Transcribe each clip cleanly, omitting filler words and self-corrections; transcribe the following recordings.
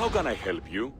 How can I help you?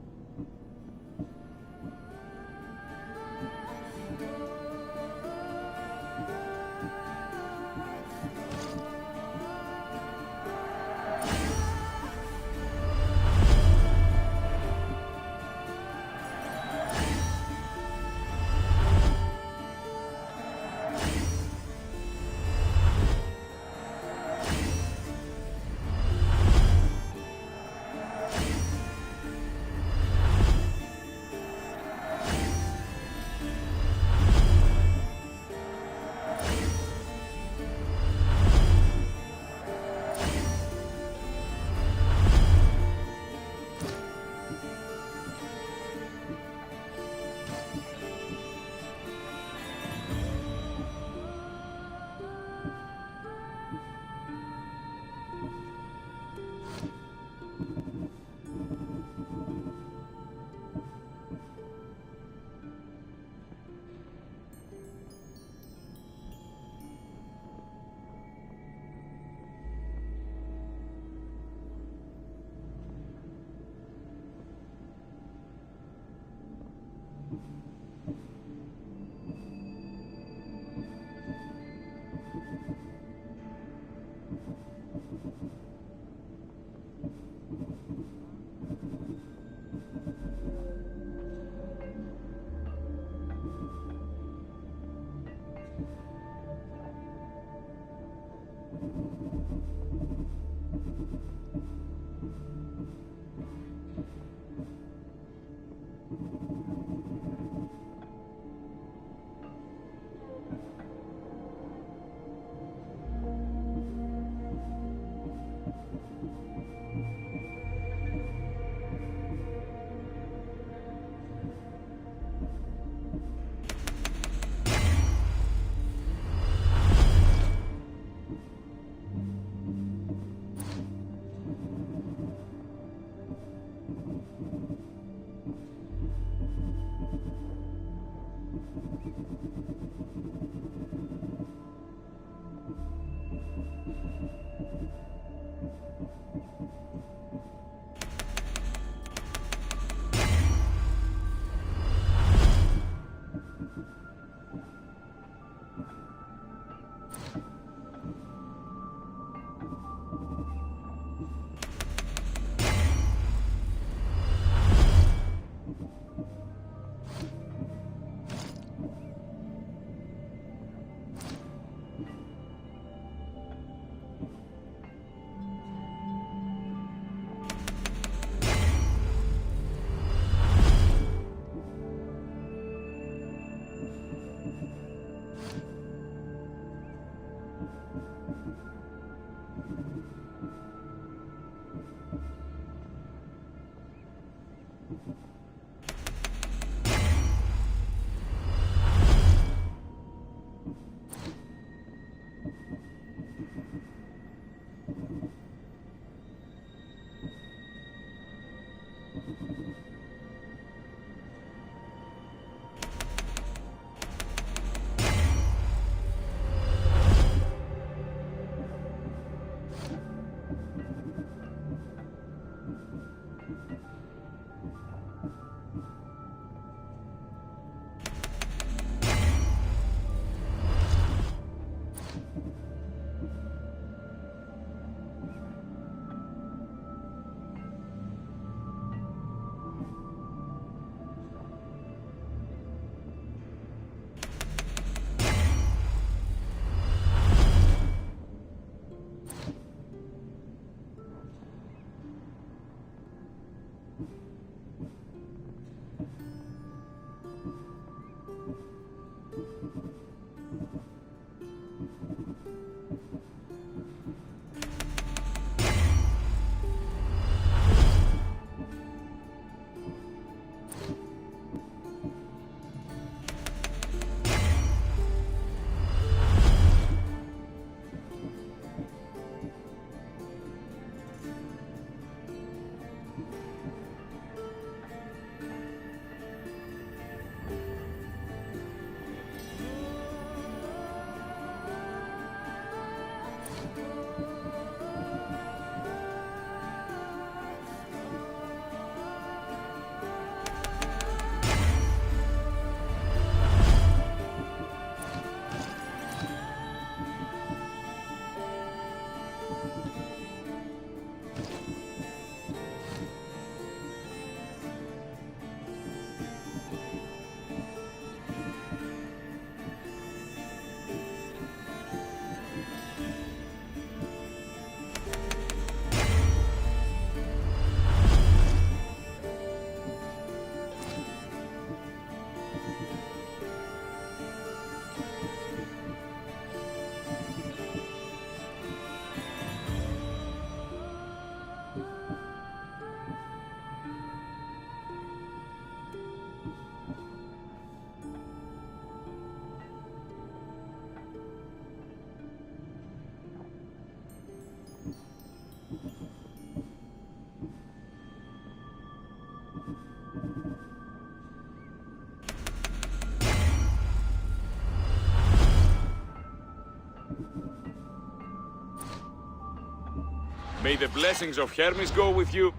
May the blessings of Hermes go with you.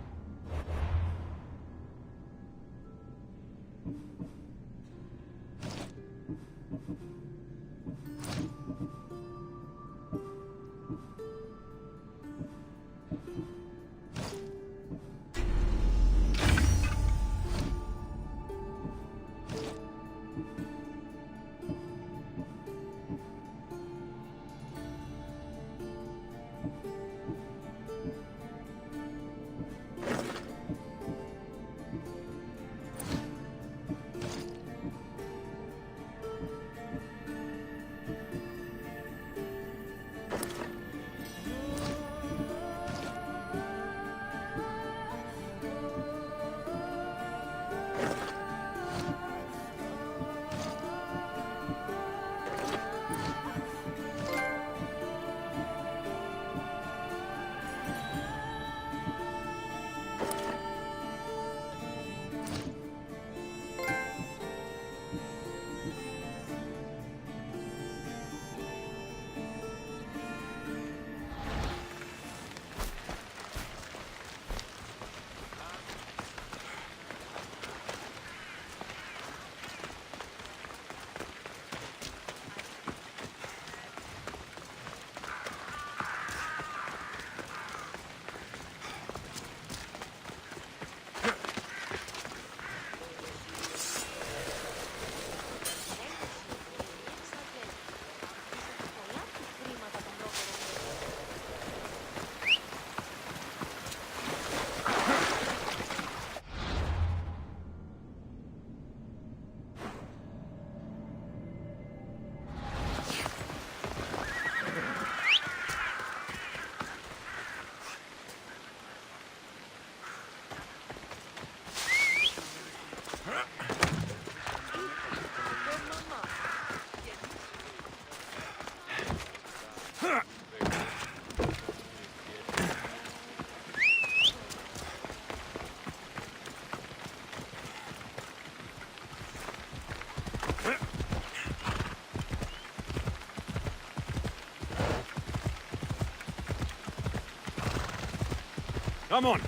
Come on.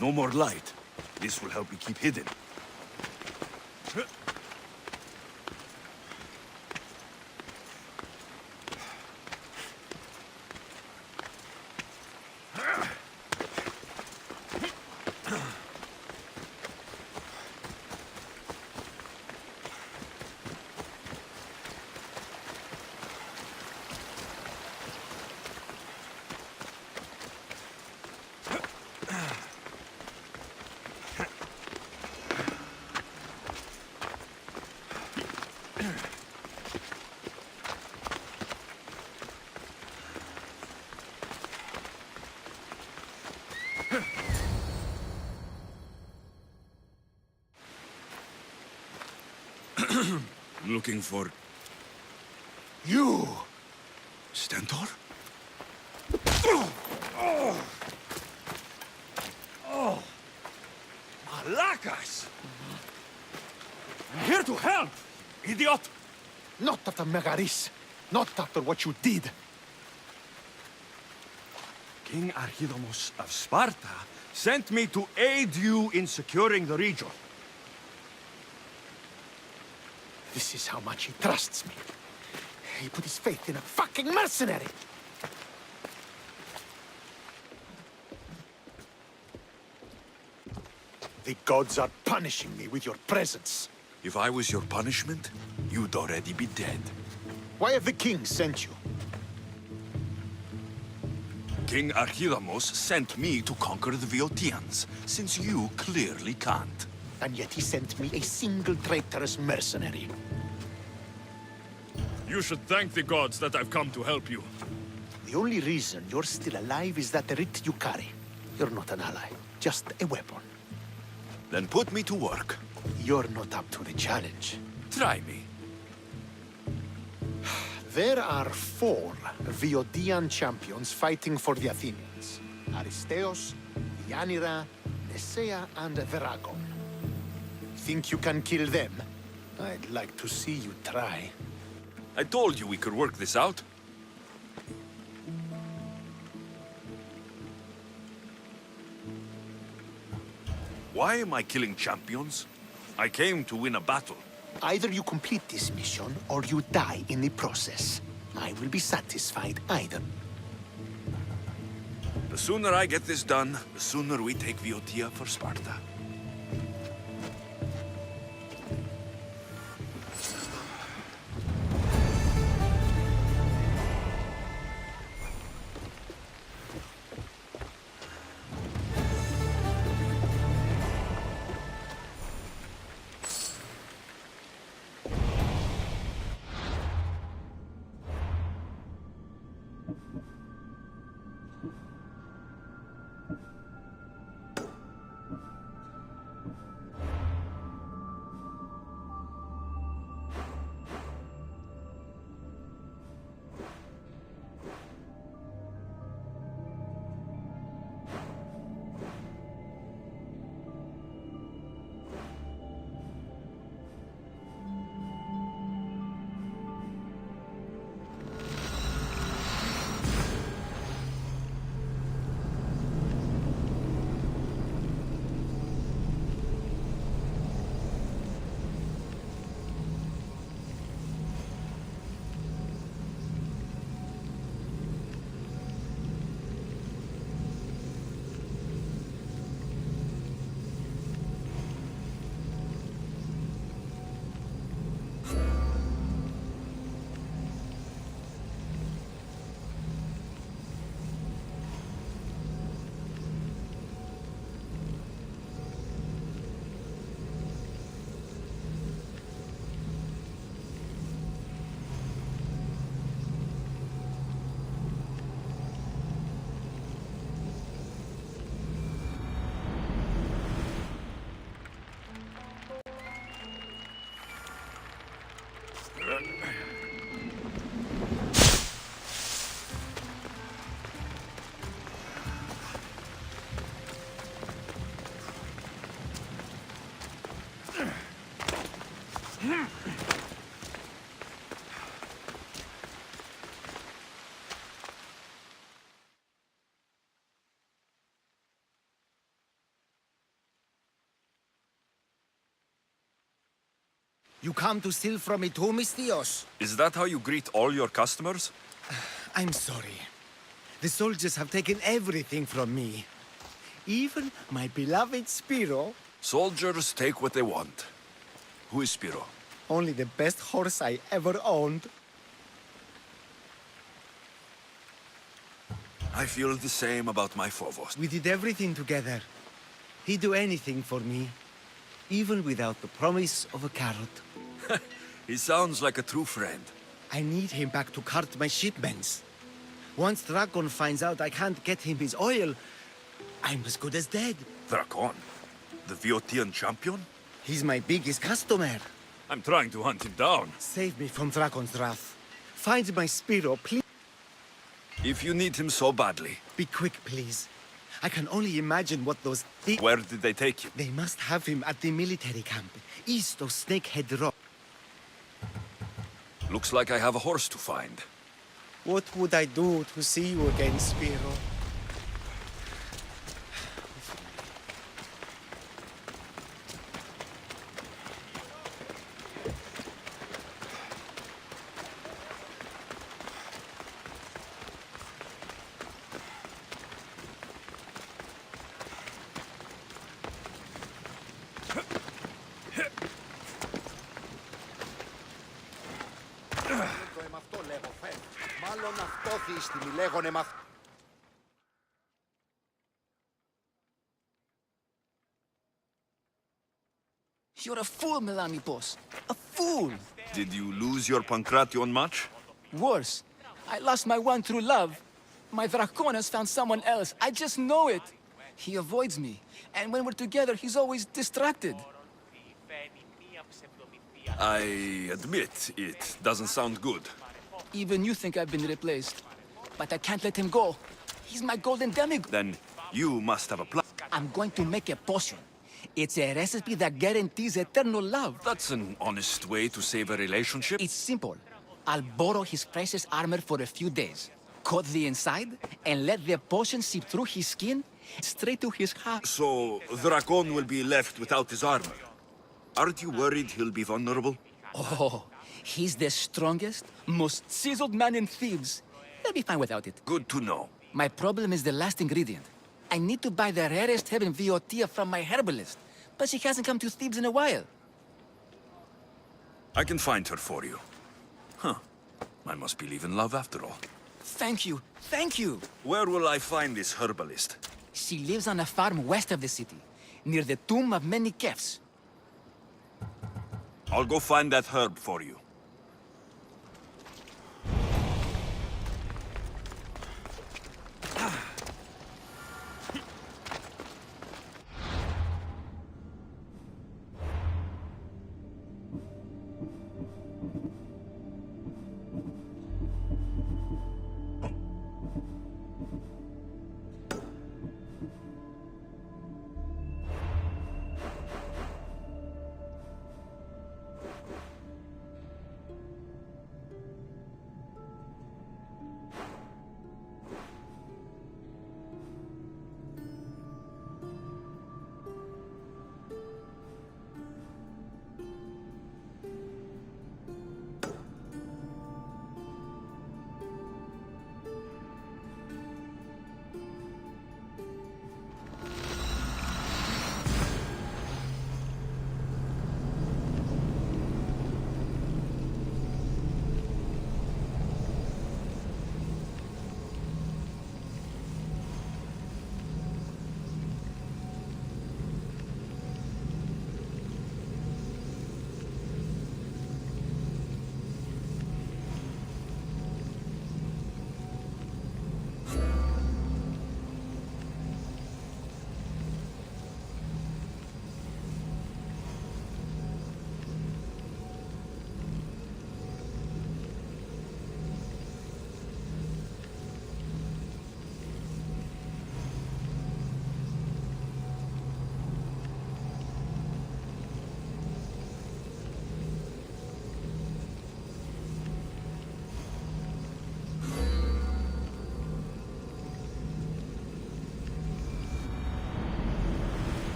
No more light. This will help me keep hidden. Looking for... You! Stentor? Malacas! I'm here to help, idiot! Not after Megaris. Not after what you did. King Archidamos of Sparta sent me to aid you in securing the region. This is how much he trusts me. He put his faith in a fucking mercenary! The gods are punishing me with your presence. If I was your punishment, you'd already be dead. Why have the kings sent you? King Archidamos sent me to conquer the Boeotians, since you clearly can't. And yet he sent me a single traitorous mercenary. You should thank the gods that I've come to help you. The only reason you're still alive is that writ you carry. You're not an ally, just a weapon. Then put me to work. You're not up to the challenge. Try me. There are 4 Viodian champions fighting for the Athenians. Aristeos, Yanira, Nesea, and Veragon. Think you can kill them? I'd like to see you try. I told you we could work this out. Why am I killing champions? I came to win a battle. Either you complete this mission, or you die in the process. I will be satisfied either. The sooner I get this done, the sooner we take Viotia for Sparta. You come to steal from me too, Mystios? Is that how you greet all your customers? I'm sorry. The soldiers have taken everything from me. Even my beloved Spiro. Soldiers take what they want. Who is Spiro? Only the best horse I ever owned. I feel the same about my Phobos. We did everything together. He'd do anything for me, even without the promise of a carrot. He sounds like a true friend. I need him back to cart my shipments. Once Dragon finds out I can't get him his oil, I'm as good as dead. Drakon? The Viotian champion? He's my biggest customer. I'm trying to hunt him down. Save me from Dragon's wrath. Find my Spiro, please. If you need him so badly. Be quick, please. I can only imagine what those things... Where did they take you? They must have him at the military camp, east of Snakehead Rock. Looks like I have a horse to find. What would I do to see you again, Spiro? You're a fool, Melanipos. A fool! Did you lose your Pankration much? Worse, I lost my one true love. My Draconis found someone else. I just know it. He avoids me, and when we're together, he's always distracted. I admit, it doesn't sound good. Even you think I've been replaced. But I can't let him go. He's my golden demigod. Then you must have a plan. I'm going to make a potion. It's a recipe that guarantees eternal love. That's an honest way to save a relationship. It's simple. I'll borrow his precious armor for a few days, coat the inside, and let the potion seep through his skin straight to his heart. So, Dracon will be left without his armor. Aren't you worried he'll be vulnerable? Oh, he's the strongest, most chiseled man in Thebes. He'll be fine without it. Good to know. My problem is the last ingredient. I need to buy the rarest herb in Viotia from my herbalist, but she hasn't come to Thebes in a while. I can find her for you. Huh. I must believe in love after all. Thank you, thank you. Where will I find this herbalist? She lives on a farm west of the city, near the tomb of many Kefs. I'll go find that herb for you.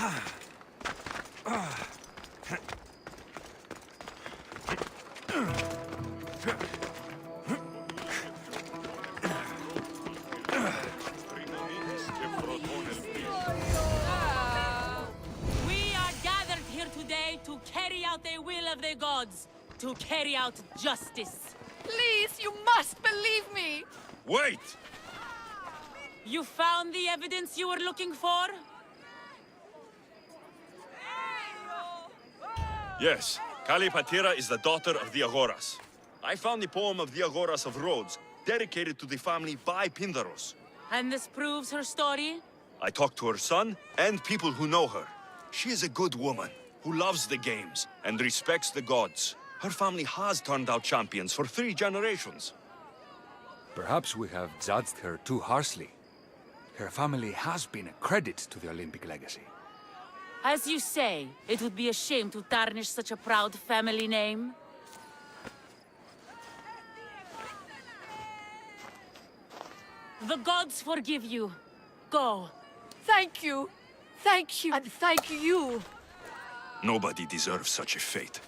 We are gathered here today to carry out the will of the gods, to carry out justice. Please, you must believe me! Wait! You found the evidence you were looking for? Yes, Calipatira is the daughter of the Agoras. I found the poem of the Agoras of Rhodes, dedicated to the family by Pindaros. And this proves her story? I talked to her son and people who know her. She is a good woman who loves the games and respects the gods. Her family has turned out champions for 3 generations. Perhaps we have judged her too harshly. Her family has been a credit to the Olympic legacy. As you say, it would be a shame to tarnish such a proud family name. The gods forgive you. Go. Thank you. Thank you. And thank you. Nobody deserves such a fate.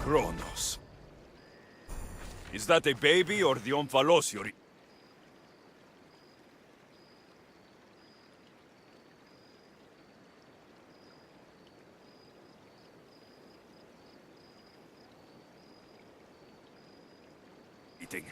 Kronos. Is that a baby or the omphalos you're... eating?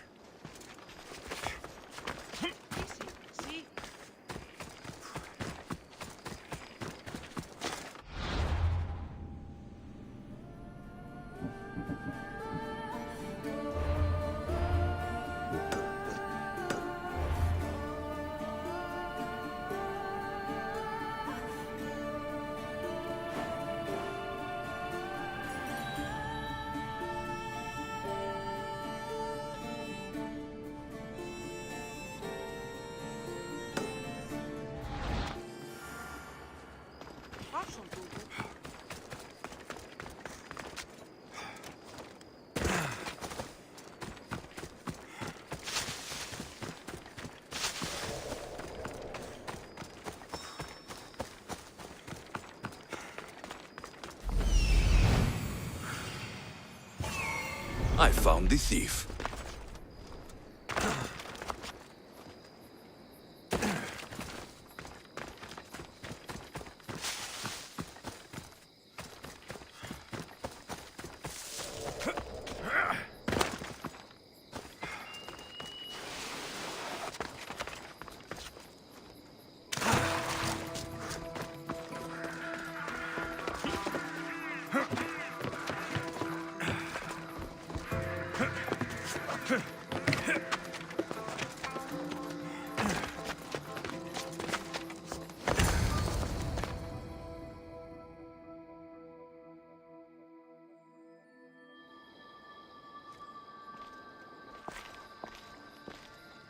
I found the thief.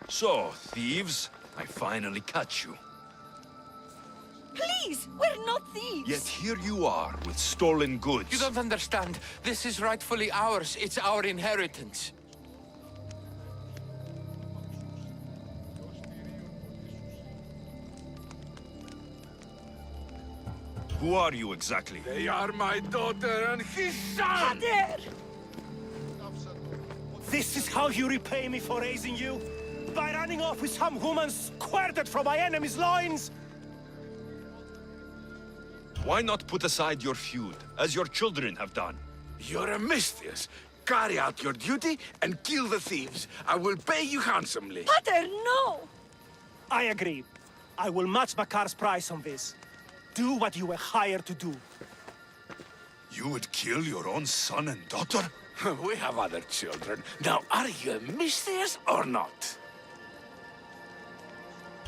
So, thieves, I finally catch you. Please, we're not thieves. Yet here you are, with stolen goods. You don't understand. This is rightfully ours. It's our inheritance. Who are you exactly? They are my daughter and his son! Pater! This is how you repay me for raising you? By running off with some woman squirted from my enemy's loins? Why not put aside your feud, as your children have done? You're a mistress. Carry out your duty and kill the thieves. I will pay you handsomely. Pater, no! I agree. I will match Makar's price on this. Do what you were hired to do. You would kill your own son and daughter? We have other children. Now, are you a mistress or not?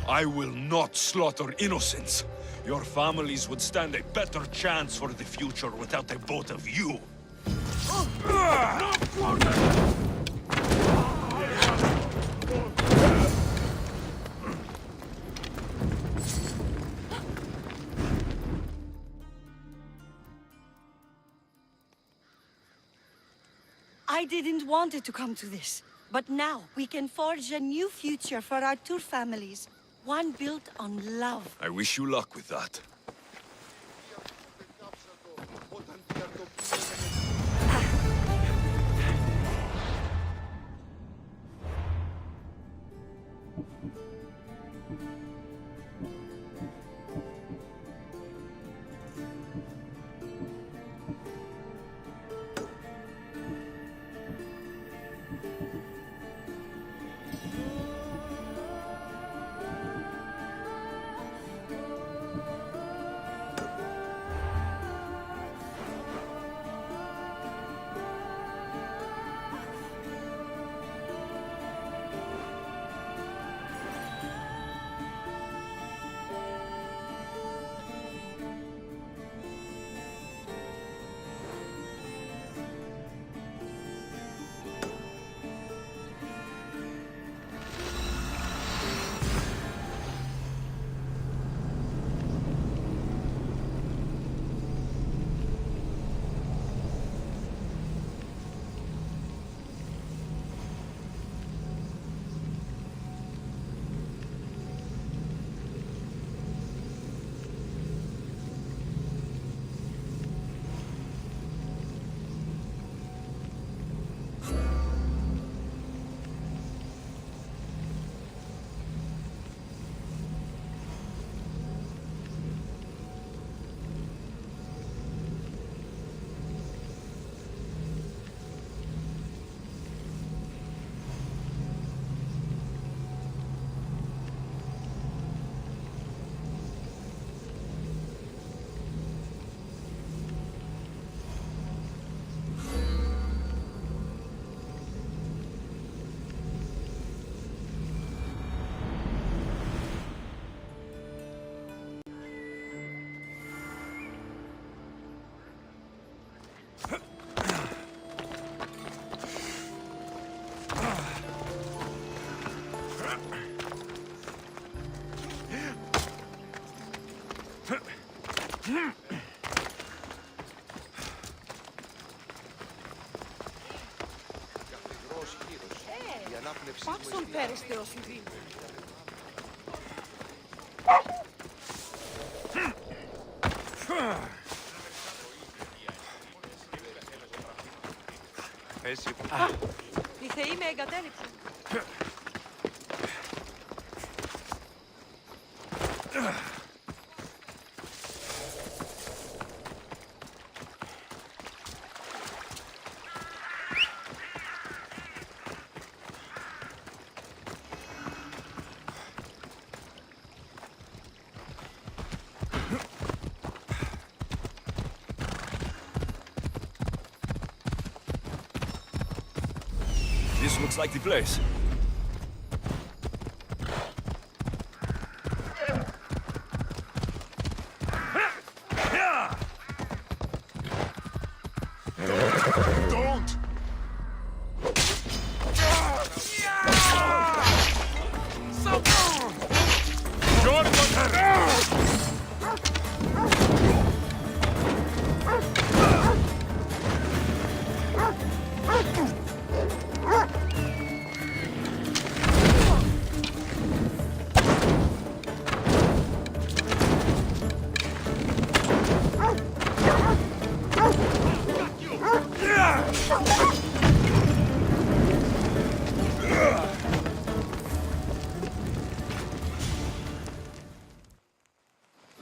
I will not slaughter innocents. Your families would stand a better chance for the future without the both of you. I didn't want it to come to this. But now, we can forge a new future for our two families. One built on love. I wish you luck with that. Πάξον πέρες Θεός σου δίνει. Οι θεοί με εγκατέλειψαν. This looks like the place. Don't!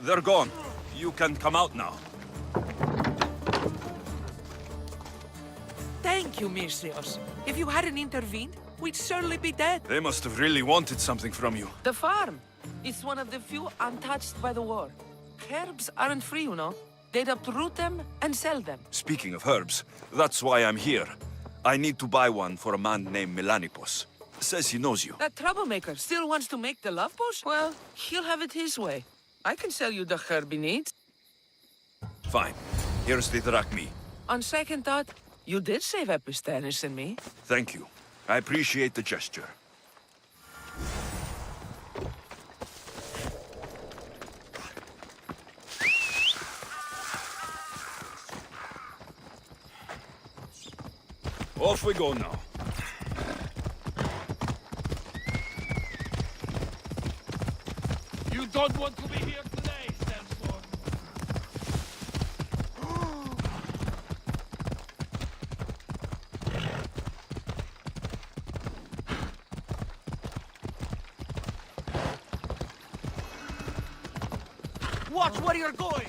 They're gone. You can come out now. Thank you, Myrsios. If you hadn't intervened, we'd surely be dead. They must have really wanted something from you. The farm. It's one of the few untouched by the war. Herbs aren't free, you know. They'd uproot them and sell them. Speaking of herbs, that's why I'm here. I need to buy one for a man named Melanipos. Says he knows you. That troublemaker still wants to make the love potion? Well, he'll have it his way. I can sell you the herb he needs. Fine. Here's the drachmi. On second thought, you did save Episthanes and me. Thank you. I appreciate the gesture. Off we go now. don't want to be here today, Sandstorm. Watch where you're going!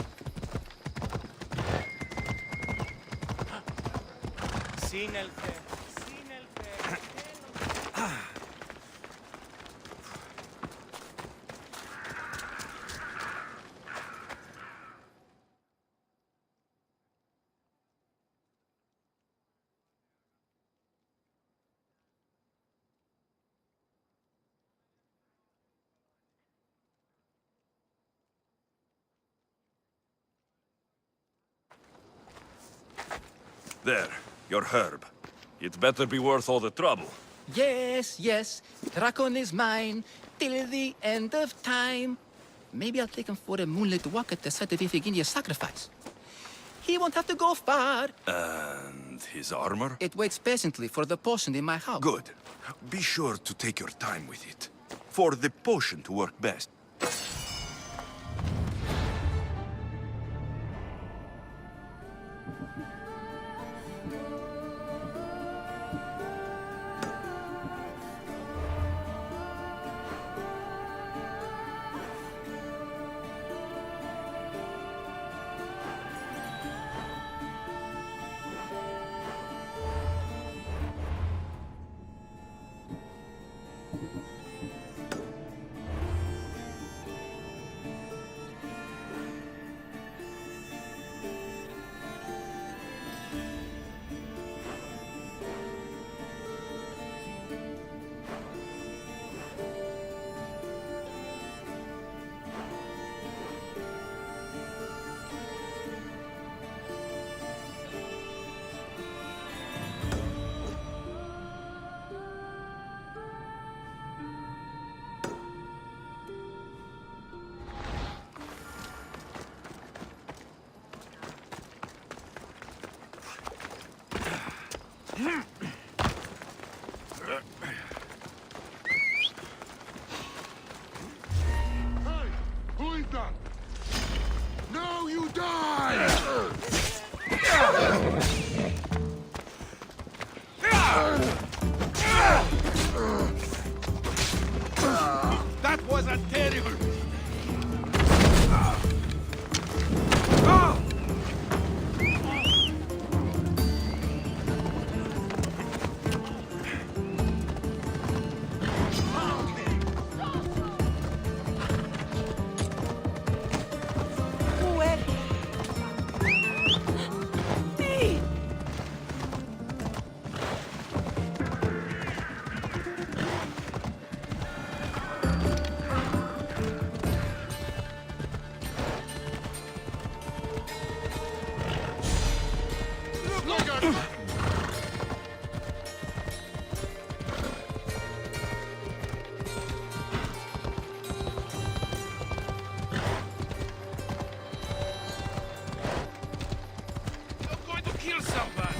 Sin el fe. Sin el fe. There, your herb. It better be worth all the trouble. Yes, yes. Drakon is mine till the end of time. Maybe I'll take him for a moonlit walk at the site of Iphigenia's sacrifice. He won't have to go far. And his armor? It waits patiently for the potion in my house. Good. Be sure to take your time with it. For the potion to work best. Who is that? No, you die! That was a terrible... Kill somebody!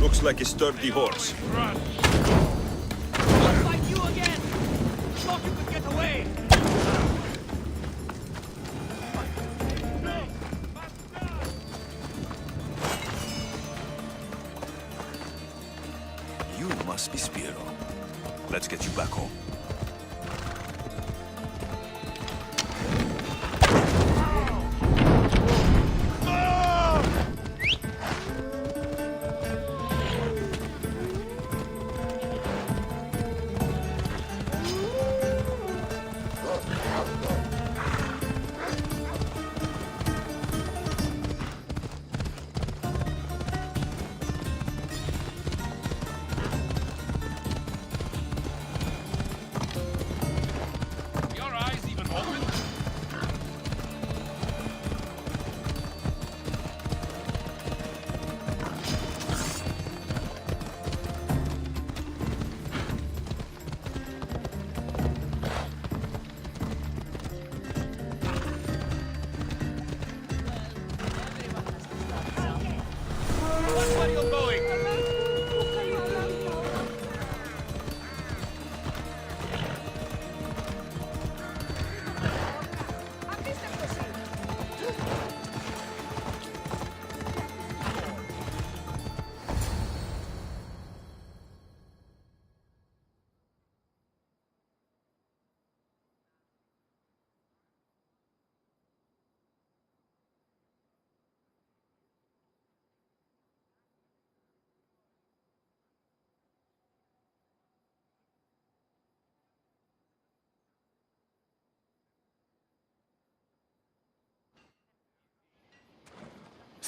Looks like a sturdy horse. I'll fight you again! Thought you could get away! You must be Spiro. Let's get you back home.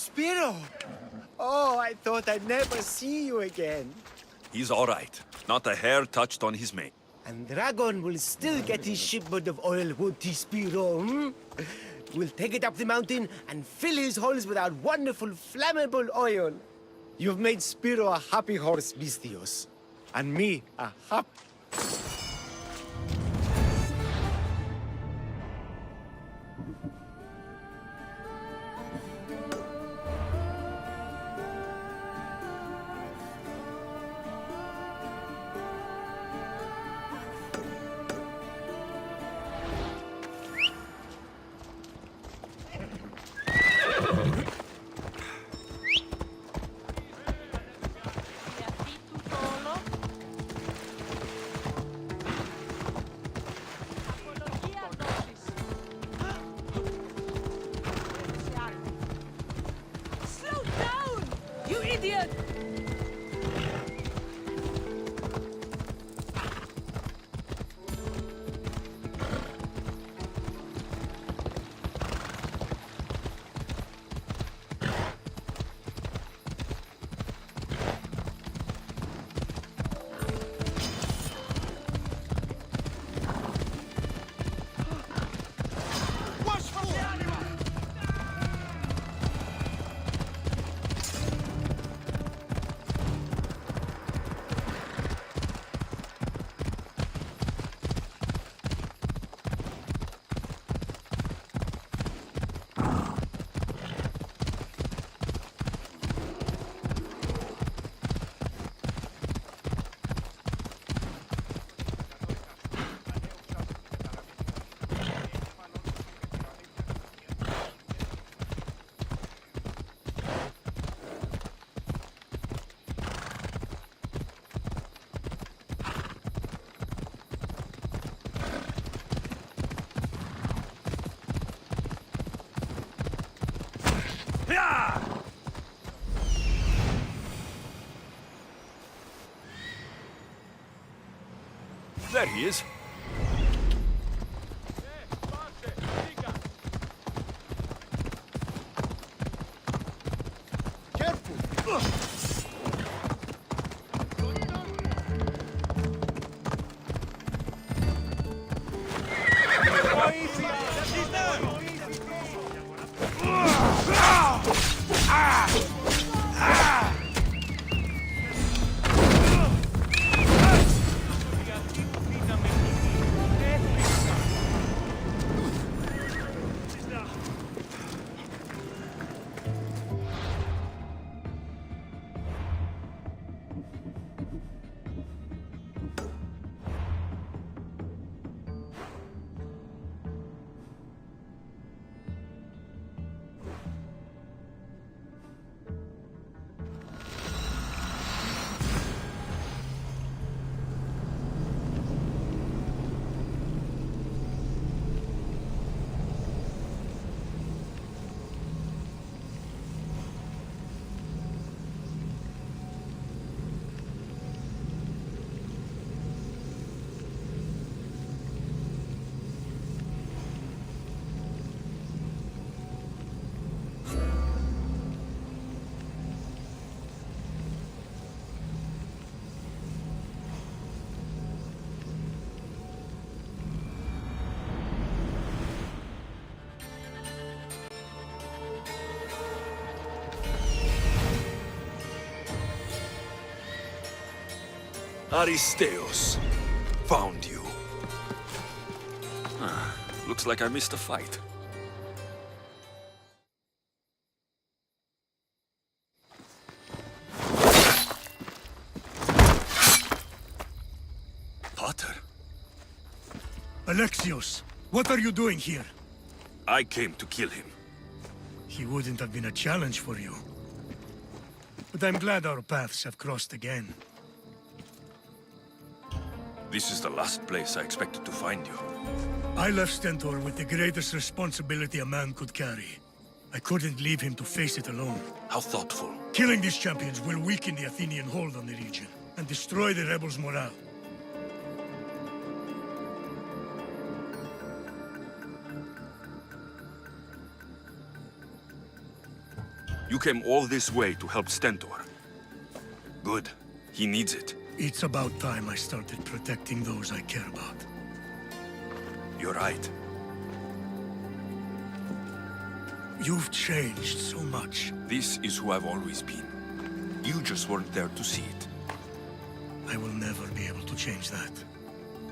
Spiro! Oh, I thought I'd never see you again. He's all right. Not a hair touched on his mane. And Dragon will still get his shipment of oil, won't he, Spiro? Hmm? We'll take it up the mountain and fill his holes with our wonderful flammable oil. You've made Spiro a happy horse, Mistios. And me a happy... Slow down, you idiot! There he is. Aristeos. Found you. Looks like I missed a fight. Potter? Alexios, what are you doing here? I came to kill him. He wouldn't have been a challenge for you. But I'm glad our paths have crossed again. This is the last place I expected to find you. I left Stentor with the greatest responsibility a man could carry. I couldn't leave him to face it alone. How thoughtful. Killing these champions will weaken the Athenian hold on the region and destroy the rebels' morale. You came all this way to help Stentor. Good. He needs it. It's about time I started protecting those I care about. You're right. You've changed so much. This is who I've always been. You just weren't there to see it. I will never be able to change that.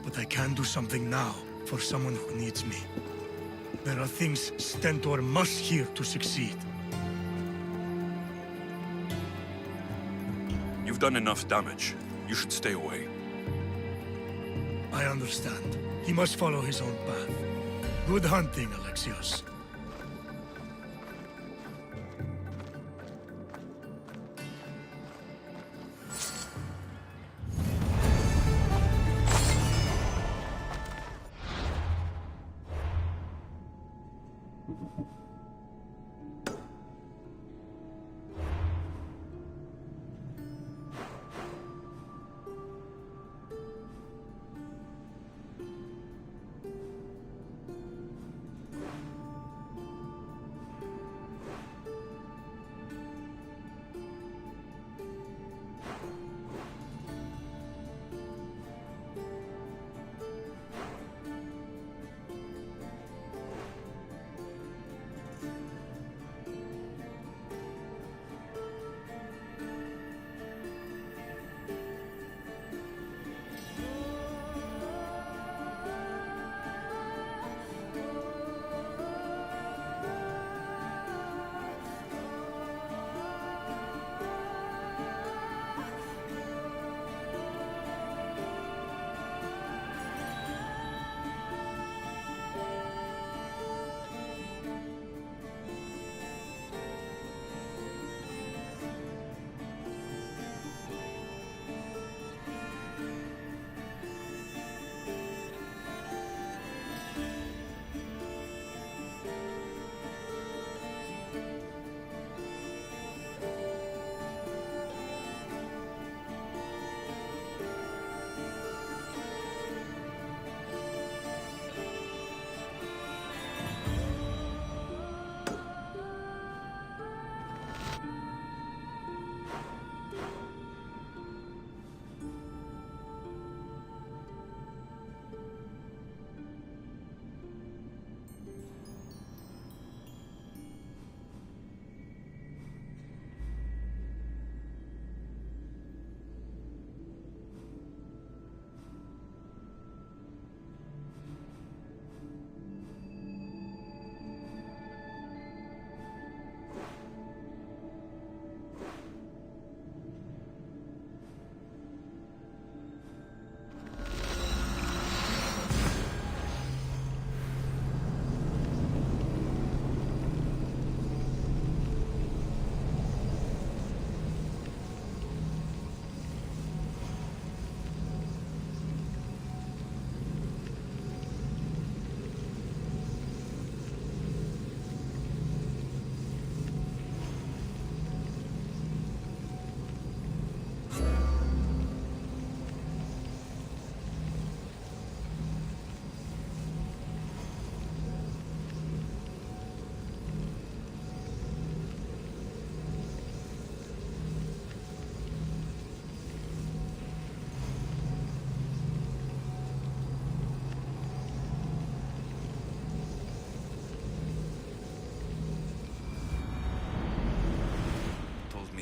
But I can do something now for someone who needs me. There are things Stentor must hear to succeed. You've done enough damage. You should stay away. I understand. He must follow his own path. Good hunting, Alexios.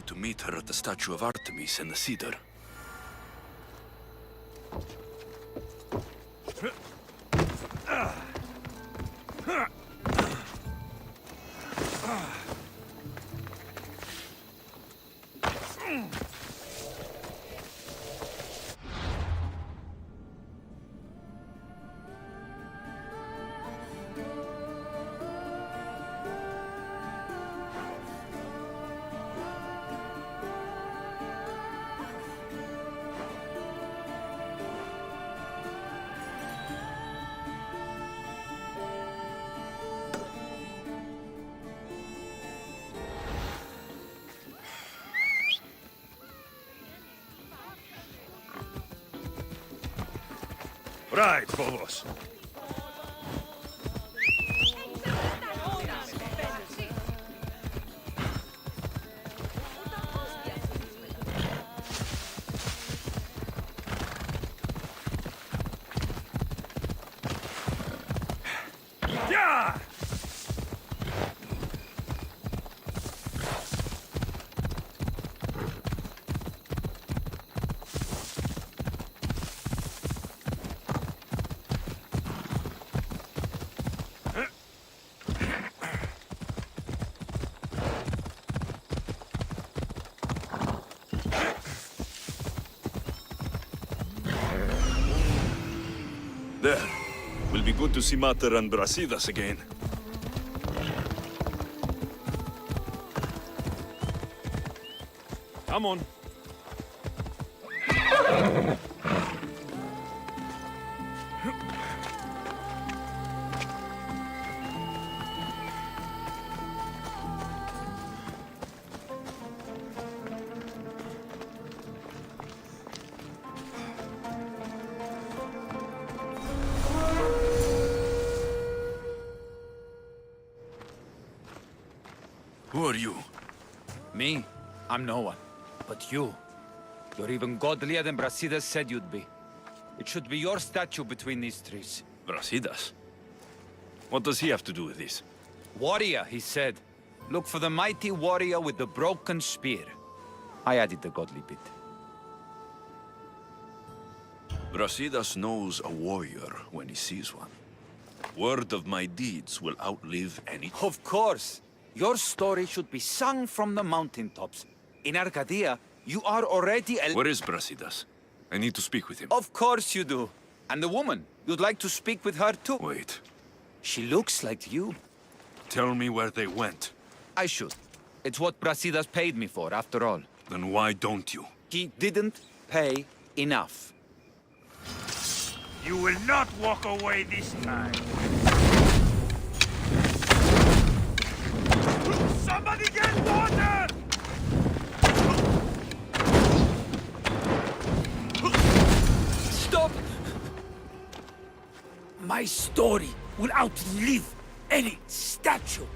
To meet her at the statue of Artemis in the Cedar. Right, Phobos. There. Will be good to see Mater and Brasidas again. Come on. Who are you? Me? I'm no one. But you. You're even godlier than Brasidas said you'd be. It should be your statue between these trees. Brasidas? What does he have to do with this? Warrior, he said. Look for the mighty warrior with the broken spear. I added the godly bit. Brasidas knows a warrior when he sees one. Word of my deeds will outlive any... Of course. Your story should be sung from the mountaintops. In Arcadia, you are already a... Where is Brasidas? I need to speak with him. Of course you do. And the woman, you'd like to speak with her too? Wait. She looks like you. Tell me where they went. I should. It's what Brasidas paid me for, after all. Then why don't you? He didn't pay enough. You will not walk away this time. Somebody get water! Stop! My story will outlive any statue.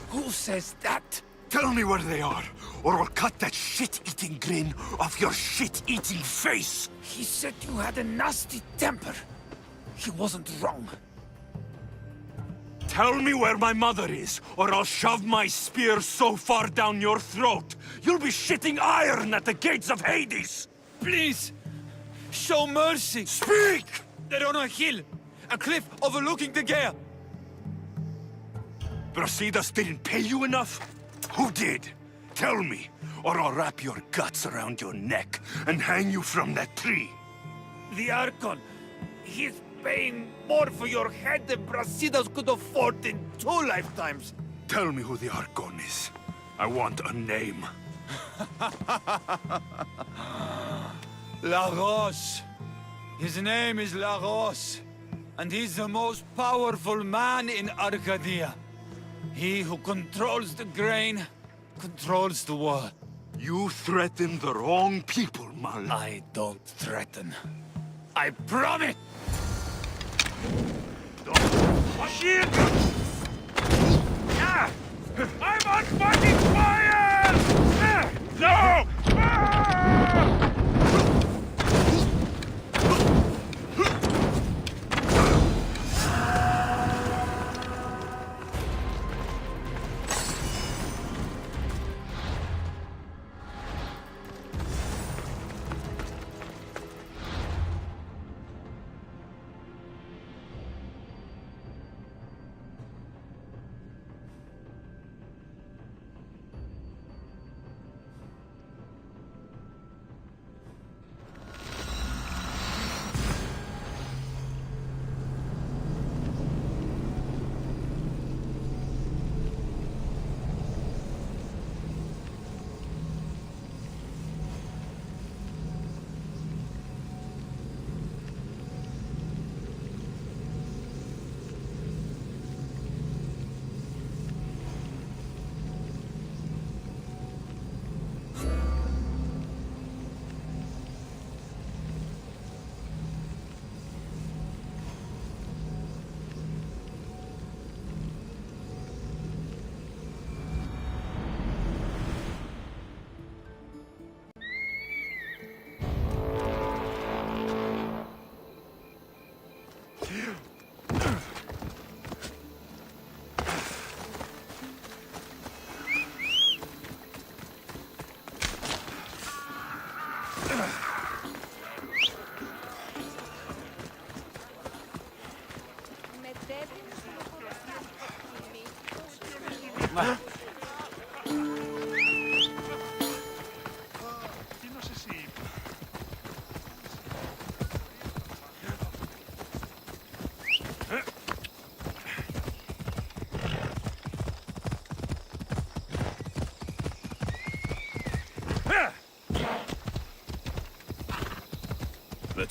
Who says that? Tell me where they are, or I'll cut that shit-eating grin off your shit-eating face! He said you had a nasty temper. He wasn't wrong. Tell me where my mother is, or I'll shove my spear so far down your throat, you'll be shitting iron at the gates of Hades! Please! Show mercy! Speak! They're on a hill! A cliff overlooking the gale! Brasidas didn't pay you enough? Who did? Tell me, or I'll wrap your guts around your neck and hang you from that tree. The Archon. He's paying more for your head than Brasidas could afford in 2 lifetimes. Tell me who the Archon is. I want a name. Lagos. His name is Lagos. And he's the most powerful man in Arcadia. He who controls the grain, controls the world. You threaten the wrong people, Mal. I don't threaten. I promise! Shit! Ah! I'm on fucking fire! Ah! No! Ah!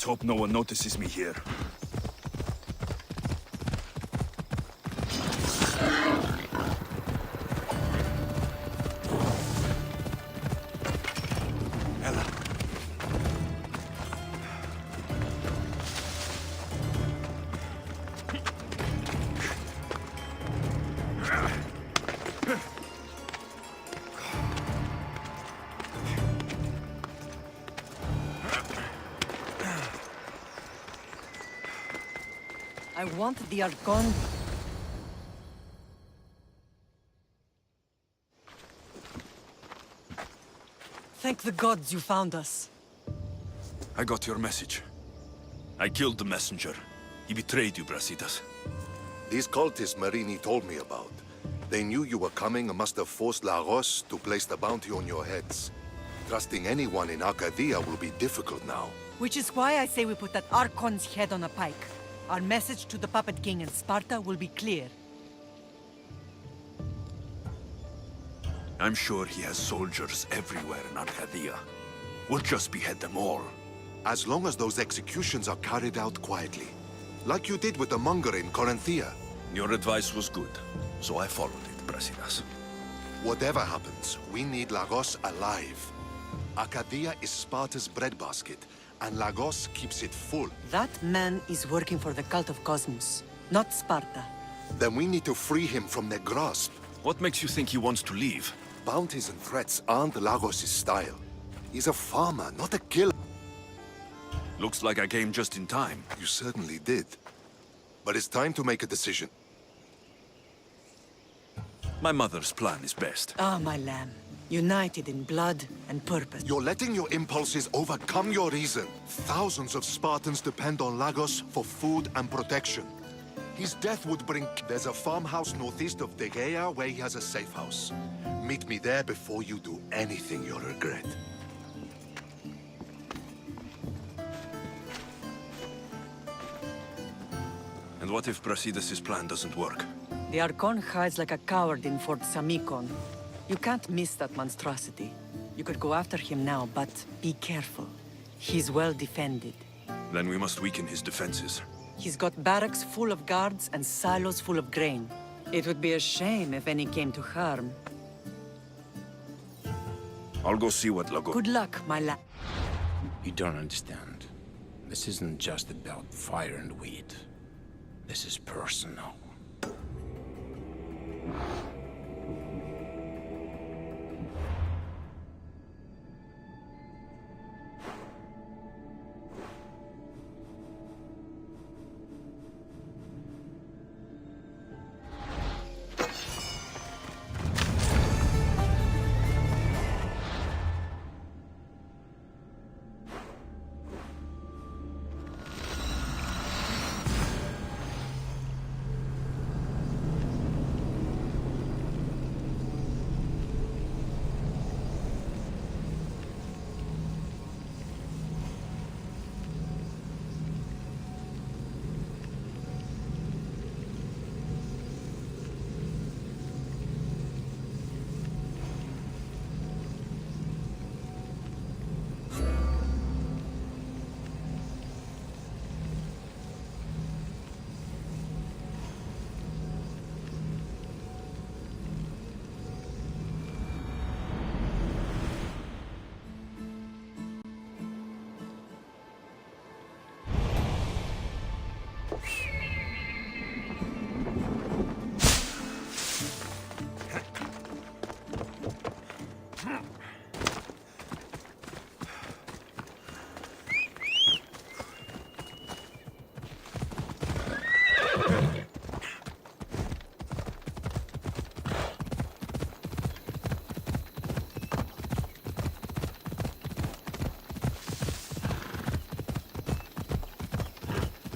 hope no one notices me here. I want the Archon. Thank the gods you found us. I got your message. I killed the messenger. He betrayed you, Brasidas. These cultists Marini told me about. They knew you were coming and must have forced Lagos to place the bounty on your heads. Trusting anyone in Arcadia will be difficult now. Which is why I say we put that Archon's head on a pike. Our message to the Puppet King in Sparta will be clear. I'm sure he has soldiers everywhere in Arcadia. We'll just behead them all. As long as those executions are carried out quietly. Like you did with the monger in Corinthia. Your advice was good, so I followed it, Brasidas. Whatever happens, we need Lagos alive. Arcadia is Sparta's breadbasket, and Lagos keeps it full. That man is working for the cult of Cosmos, not Sparta. Then we need to free him from their grasp. What makes you think he wants to leave? Bounties and threats aren't Lagos' style. He's a farmer, not a killer. Looks like I came just in time. You certainly did. But it's time to make a decision. My mother's plan is best. Ah, my lamb. United in blood and purpose. You're letting your impulses overcome your reason. Thousands of Spartans depend on Lagos for food and protection. His death would bring... There's a farmhouse northeast of Degeia where he has a safe house. Meet me there before you do anything you'll regret. And what if Brasidas' plan doesn't work? The Archon hides like a coward in Fort Samikon. You can't miss that monstrosity. You could go after him now, but be careful. He's well defended. Then we must weaken his defenses. He's got barracks full of guards and silos full of grain. It would be a shame if any came to harm. I'll go see what Lago... Good luck, my lad. You don't understand. This isn't just about fire and weed. This is personal.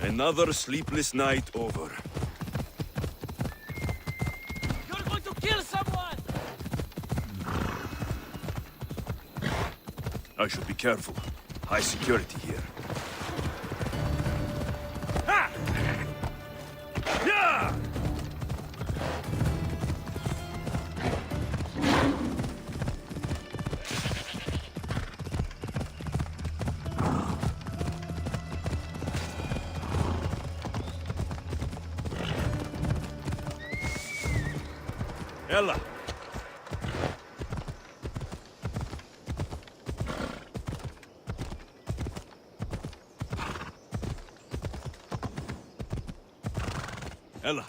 Another sleepless night over. You're going to kill someone! I should be careful. High security here. Ella. Ella.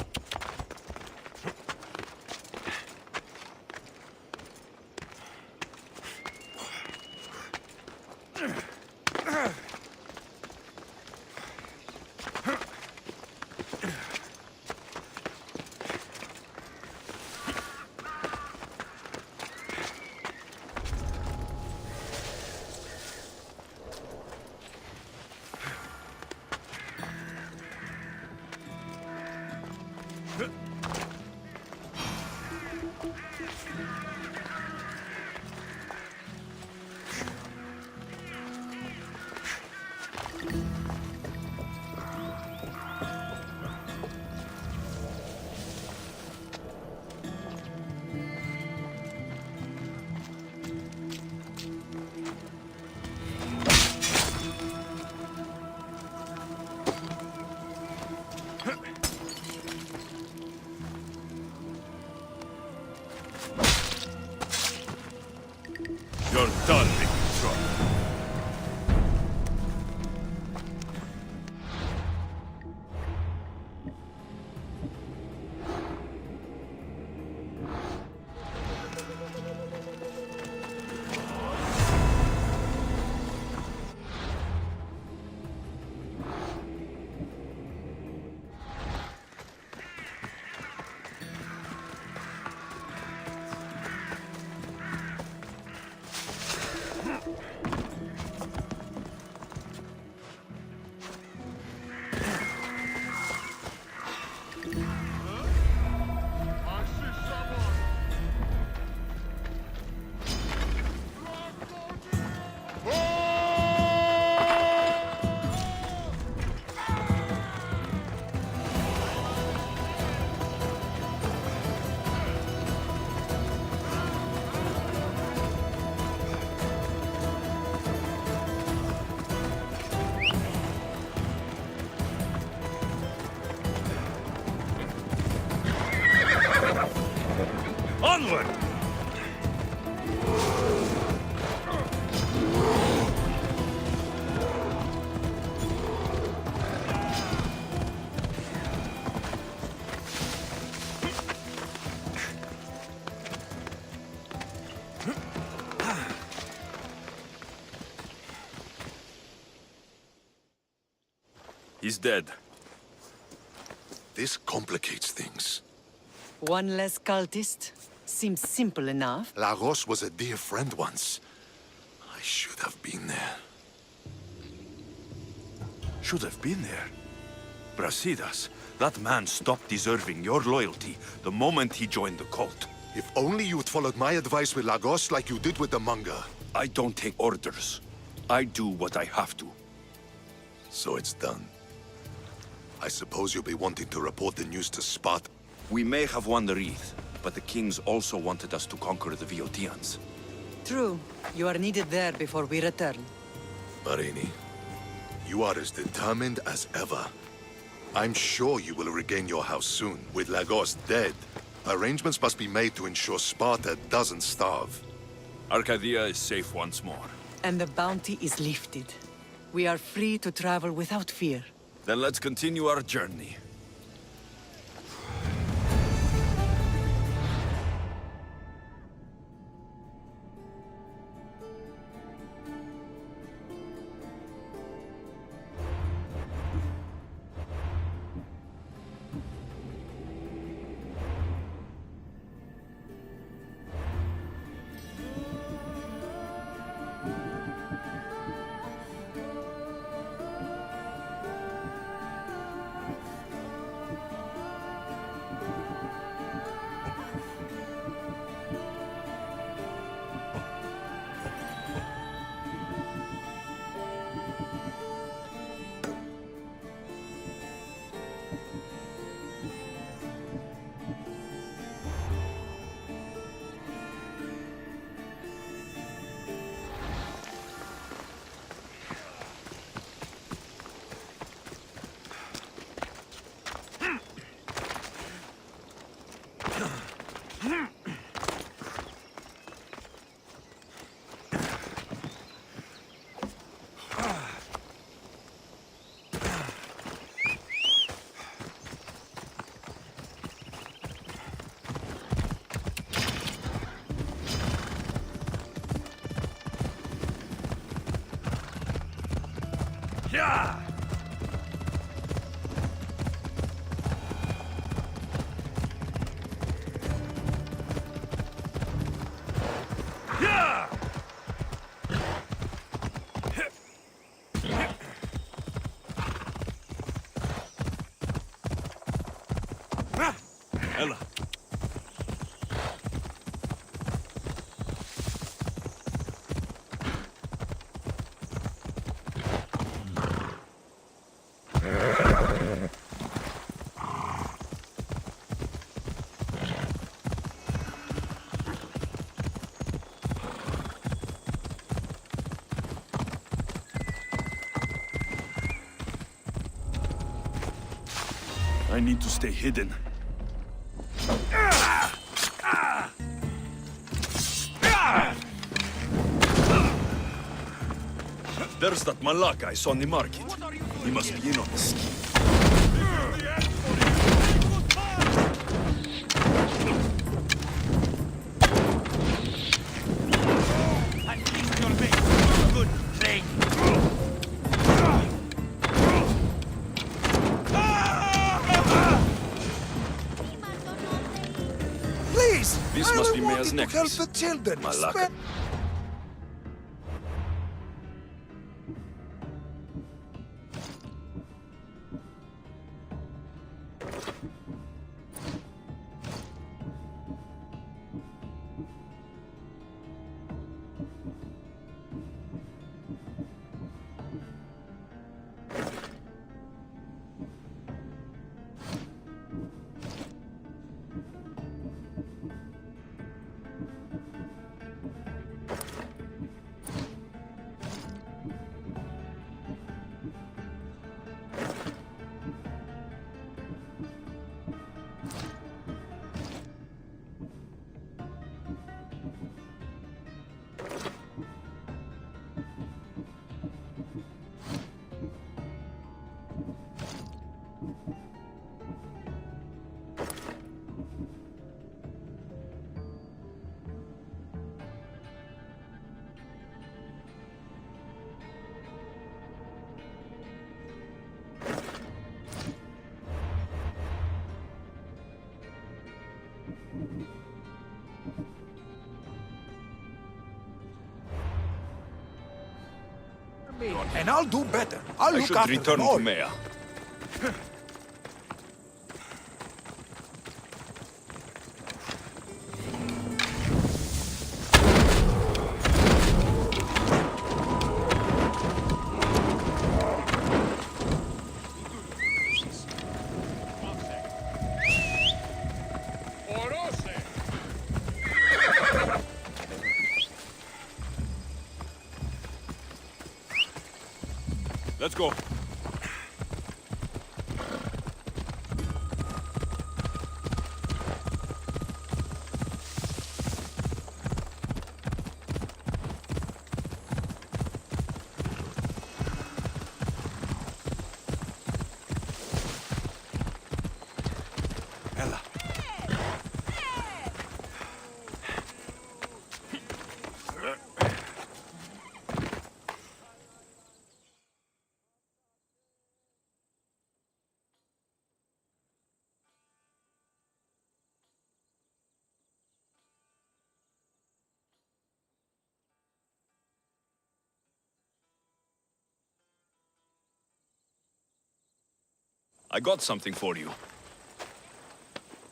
You're done making trouble. Onward! He's dead. This complicates things. One less cultist? Seems simple enough. Lagos was a dear friend once. I should have been there. Should have been there. Brasidas, that man stopped deserving your loyalty the moment he joined the cult. If only you'd followed my advice with Lagos like you did with the manga. I don't take orders. I do what I have to. So it's done. I suppose you'll be wanting to report the news to Sparta. We may have won the wreath, but the kings also wanted us to conquer the Viotians. True. You are needed there before we return. Marini, you are as determined as ever. I'm sure you will regain your house soon. With Lagos dead, arrangements must be made to ensure Sparta doesn't starve. Arcadia is safe once more. And the bounty is lifted. We are free to travel without fear. Then let's continue our journey. Yeah! Yeah! Ella. I need to stay hidden. There's that Malak I saw in the market. He must be in on the scheme. Good thing. Please! This must be Maya's necklace. Help the children. Malak. And I'll do better. I'll I look should after return them all. to Maya. Let's go. Ella. I got something for you.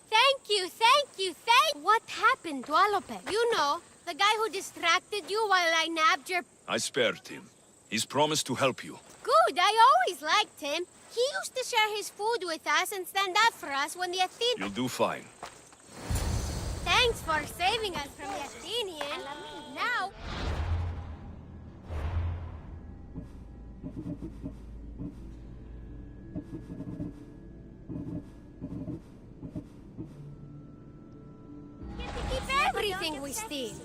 Thank you, thank you, thank... What happened to Alope? You know, the guy who distracted you while I nabbed your... I spared him. He's promised to help you. Good, I always liked him. He used to share his food with us and stand up for us when the Athenians... You'll do fine. Thanks for saving us from the Athenians. Now... Keep everything we steal.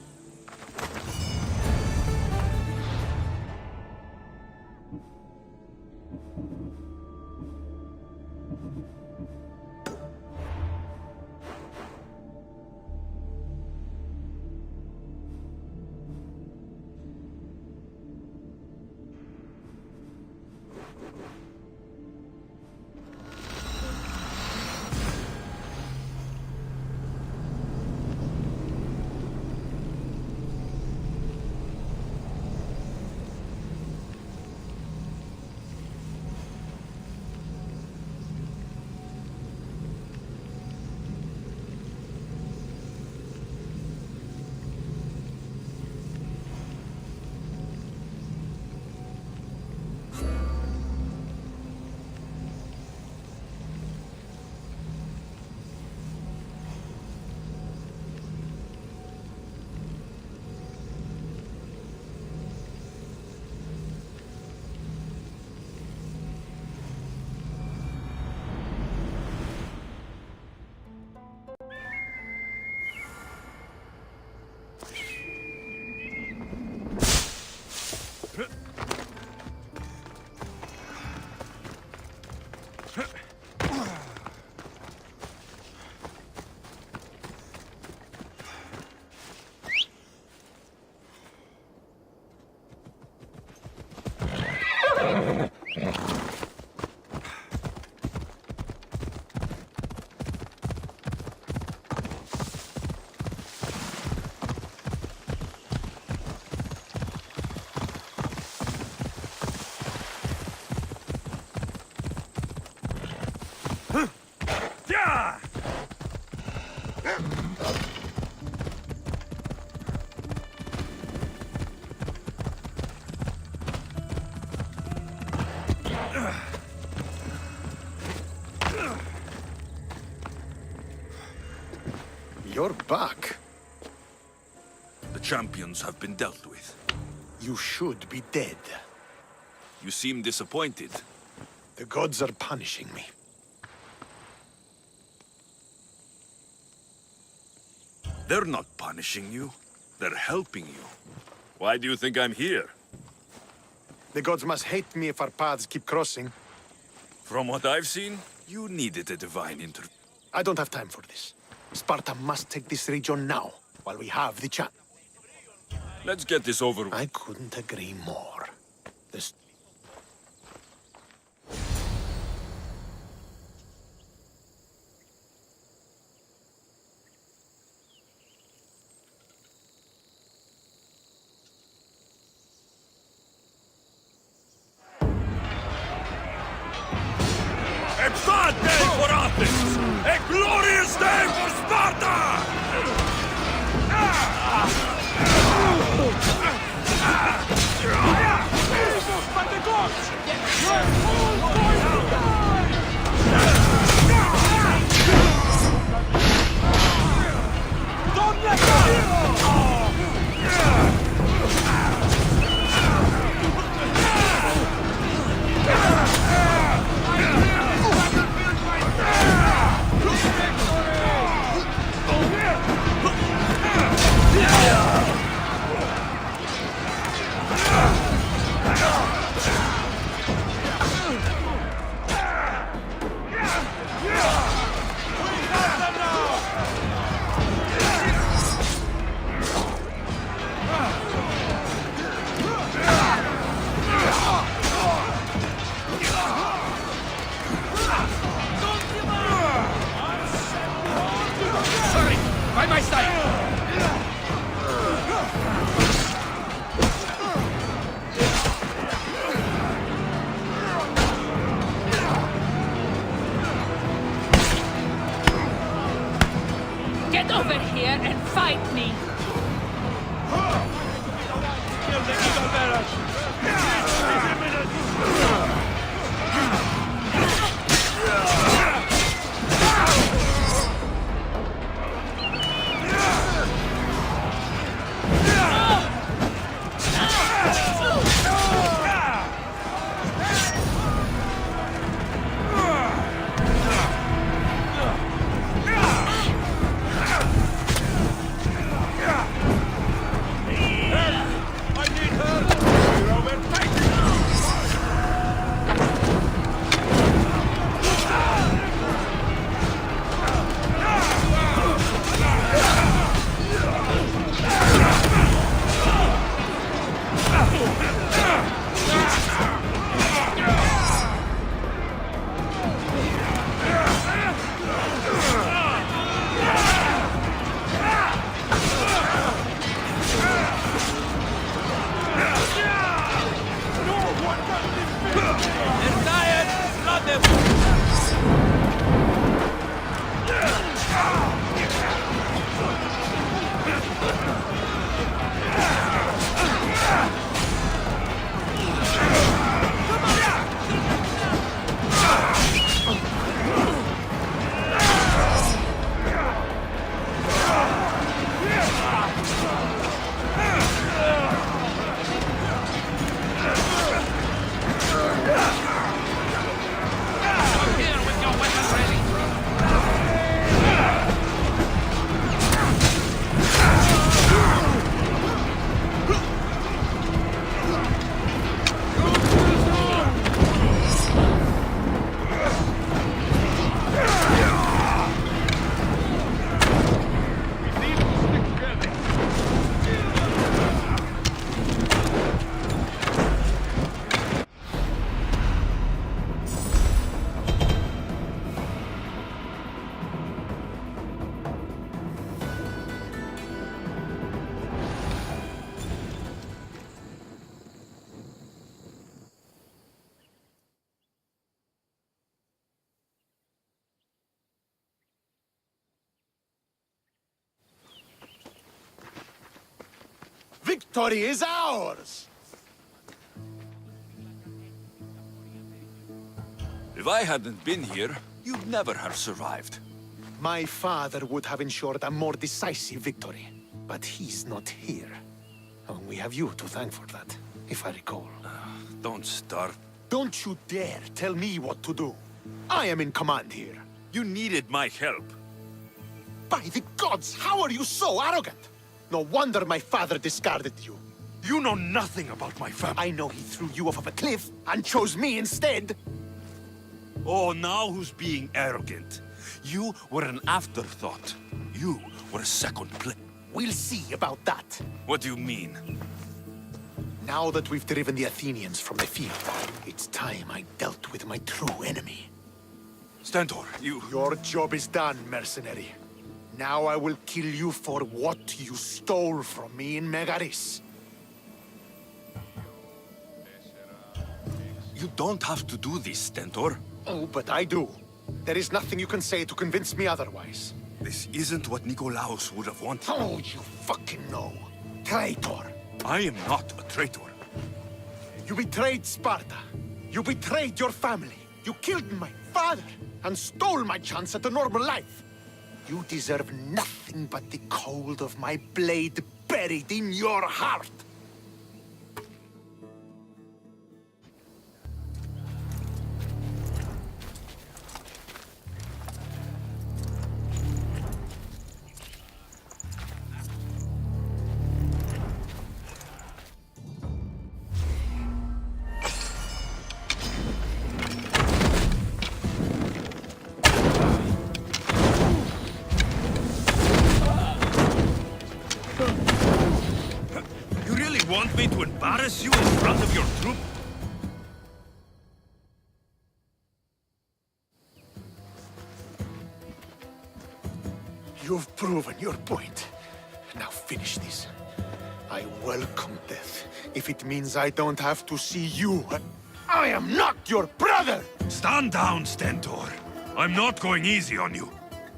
You're back. The champions have been dealt with. You should be dead. You seem disappointed. The gods are punishing me. They're not punishing you. They're helping you. Why do you think I'm here? The gods must hate me if our paths keep crossing. From what I've seen, you needed a divine intervention. I don't have time for this. Sparta must take this region now, while we have the chance. Let's get this over with. I couldn't agree more. This... A bad day for Athens! A glorious day for Sparta! By my side! Get over here and fight me! victory is ours! If I hadn't been here, you'd never have survived. My father would have ensured a more decisive victory, but he's not here. Oh, we have you to thank for that, if I recall. Don't start. Don't you dare tell me what to do. I am in command here. You needed my help. By the gods, how are you so arrogant? No wonder my father discarded you. You know nothing about my family. I know he threw you off of a cliff and chose me instead. Oh, now who's being arrogant? You were an afterthought. You were a second play. We'll see about that. What do you mean? Now that we've driven the Athenians from the field, it's time I dealt with my true enemy. Stentor, Your job is done, mercenary. Now I will kill you for what you stole from me in Megaris. You don't have to do this, Stentor. Oh, but I do. There is nothing you can say to convince me otherwise. This isn't what Nikolaos would have wanted. Oh, you fucking know. Traitor. I am not a traitor. You betrayed Sparta. You betrayed your family. You killed my father and stole my chance at a normal life. You deserve nothing but the cold of my blade buried in your heart. Want me to embarrass you in front of your troop? You've proven your point. Now finish this. I welcome death, if it means I don't have to see you. I am not your brother! Stand down, Stentor. I'm not going easy on you.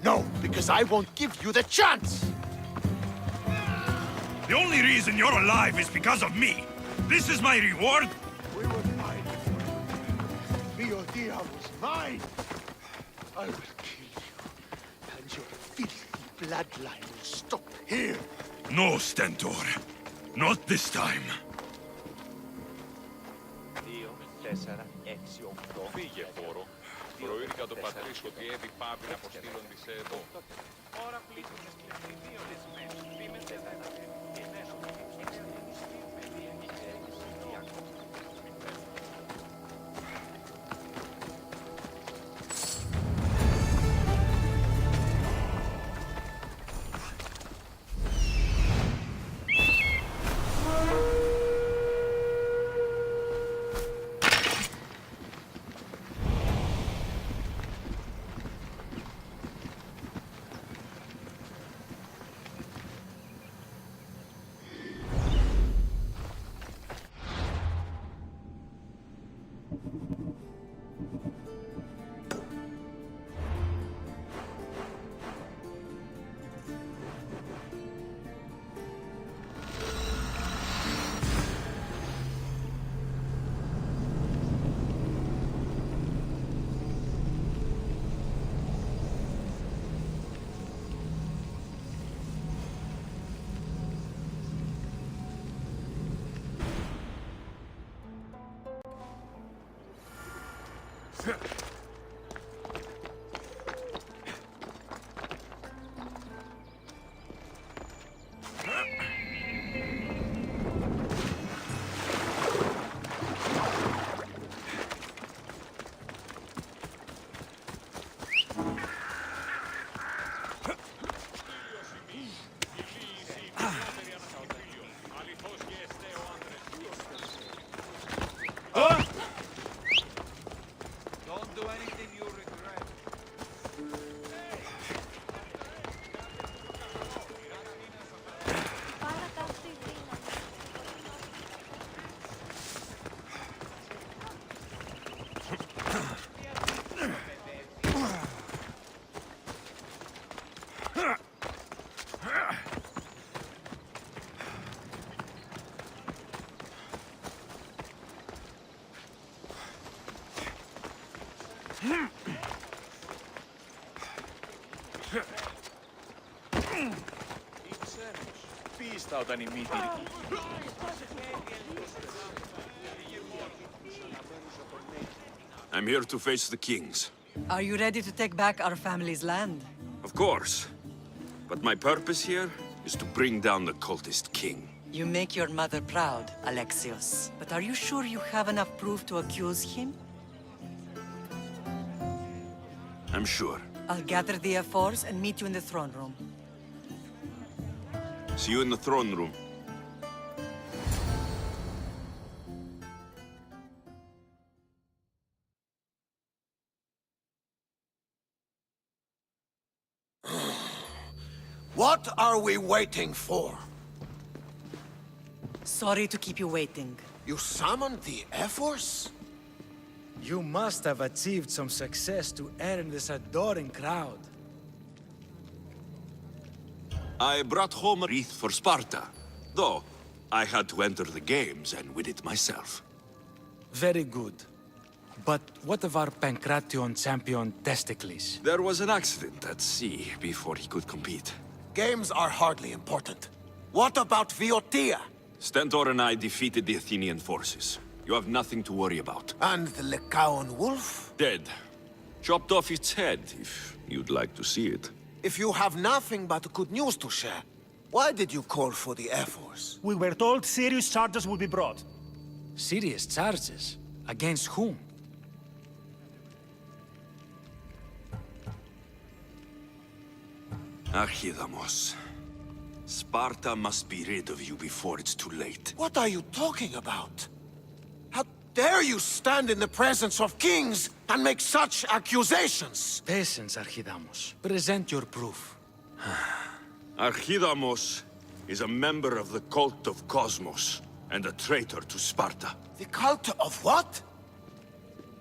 No, because I won't give you the chance! The only reason you're alive is because of me. This is my reward. We were fine before. Viodia was mine. I will kill you, and your filthy bloodline will stop here. No, Stentor. Not this time. Φύγε, φόρο. Προήρθα το πατρίς ότι έδι πάβει να αποστείλονται σε εδώ. Ώρα πλήττουν σκληροί δεσμένοι. Φήμεται Πίστα όταν η μύτη. I'm here to face the kings. Are you ready to take back our family's land? Of course. But my purpose here is to bring down the cultist king. You make your mother proud, Alexios. But are you sure you have enough proof to accuse him? I'm sure. I'll gather the F4s and meet you in the throne room. See you in the throne room. What are we waiting for? Sorry to keep you waiting. You summoned the F-Force? You must have achieved some success to earn this adoring crowd. I brought home a wreath for Sparta, though I had to enter the games and win it myself. Very good. But what of our Pancration champion Testicles? There was an accident at sea before he could compete. Games are hardly important. What about Viotia? Stentor and I defeated the Athenian forces. You have nothing to worry about. And the Lycaon wolf? Dead. Chopped off its head, if you'd like to see it. If you have nothing but good news to share, why did you call for the F-Force? We were told serious charges would be brought. Serious charges? Against whom? Archidamos. Sparta must be rid of you before it's too late. What are you talking about? How dare you stand in the presence of kings and make such accusations? Patience, Archidamos. Present your proof. Archidamos is a member of the cult of Cosmos and a traitor to Sparta. The cult of what?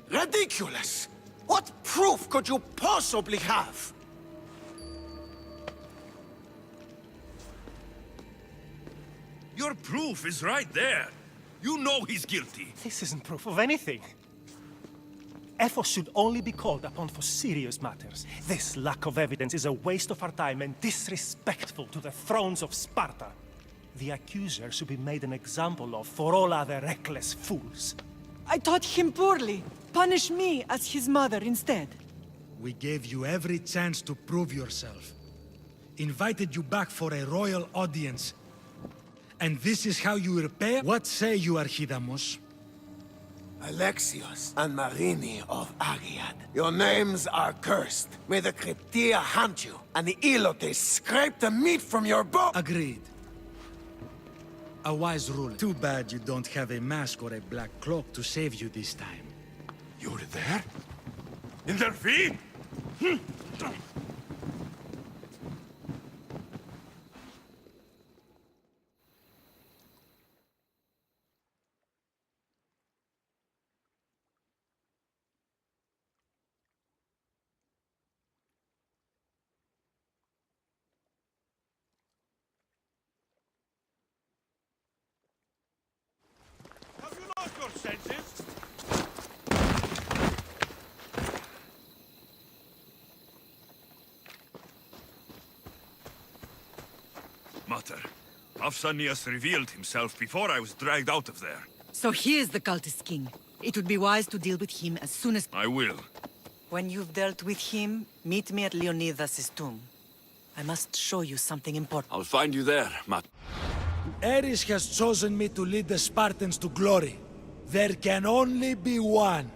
Ridiculous! What proof could you possibly have? Your proof is right there. You know he's guilty. This isn't proof of anything. Ephos should only be called upon for serious matters. This lack of evidence is a waste of our time and disrespectful to the thrones of Sparta. The accuser should be made an example of for all other reckless fools. I taught him poorly. Punish me as his mother instead. We gave you every chance to prove yourself. Invited you back for a royal audience. And this is how you repay? What say you, Archidamos? Alexios and Marini of Agiad. Your names are cursed. May the Cryptia hunt you, and the Ilotes scrape the meat from your bone. Agreed. A wise rule. Too bad you don't have a mask or a black cloak to save you this time. You were there? Intervene? Have you lost your senses? Mater, Pausanias revealed himself before I was dragged out of there. So he is the cultist king. It would be wise to deal with him as soon as... I will. When you've dealt with him, meet me at Leonidas' tomb. I must show you something important. I'll find you there, Mat. Ares has chosen me to lead the Spartans to glory. There can only be one.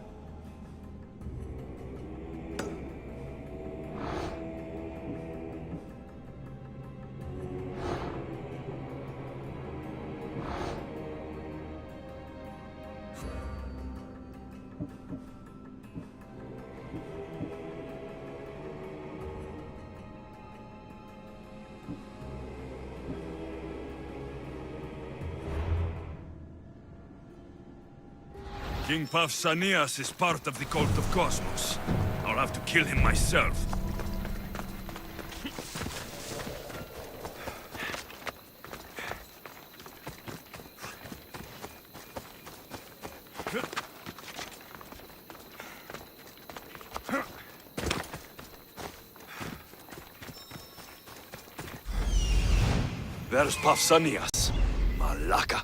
King Pausanias is part of the cult of Cosmos. I'll have to kill him myself. There's Pausanias. Malaka.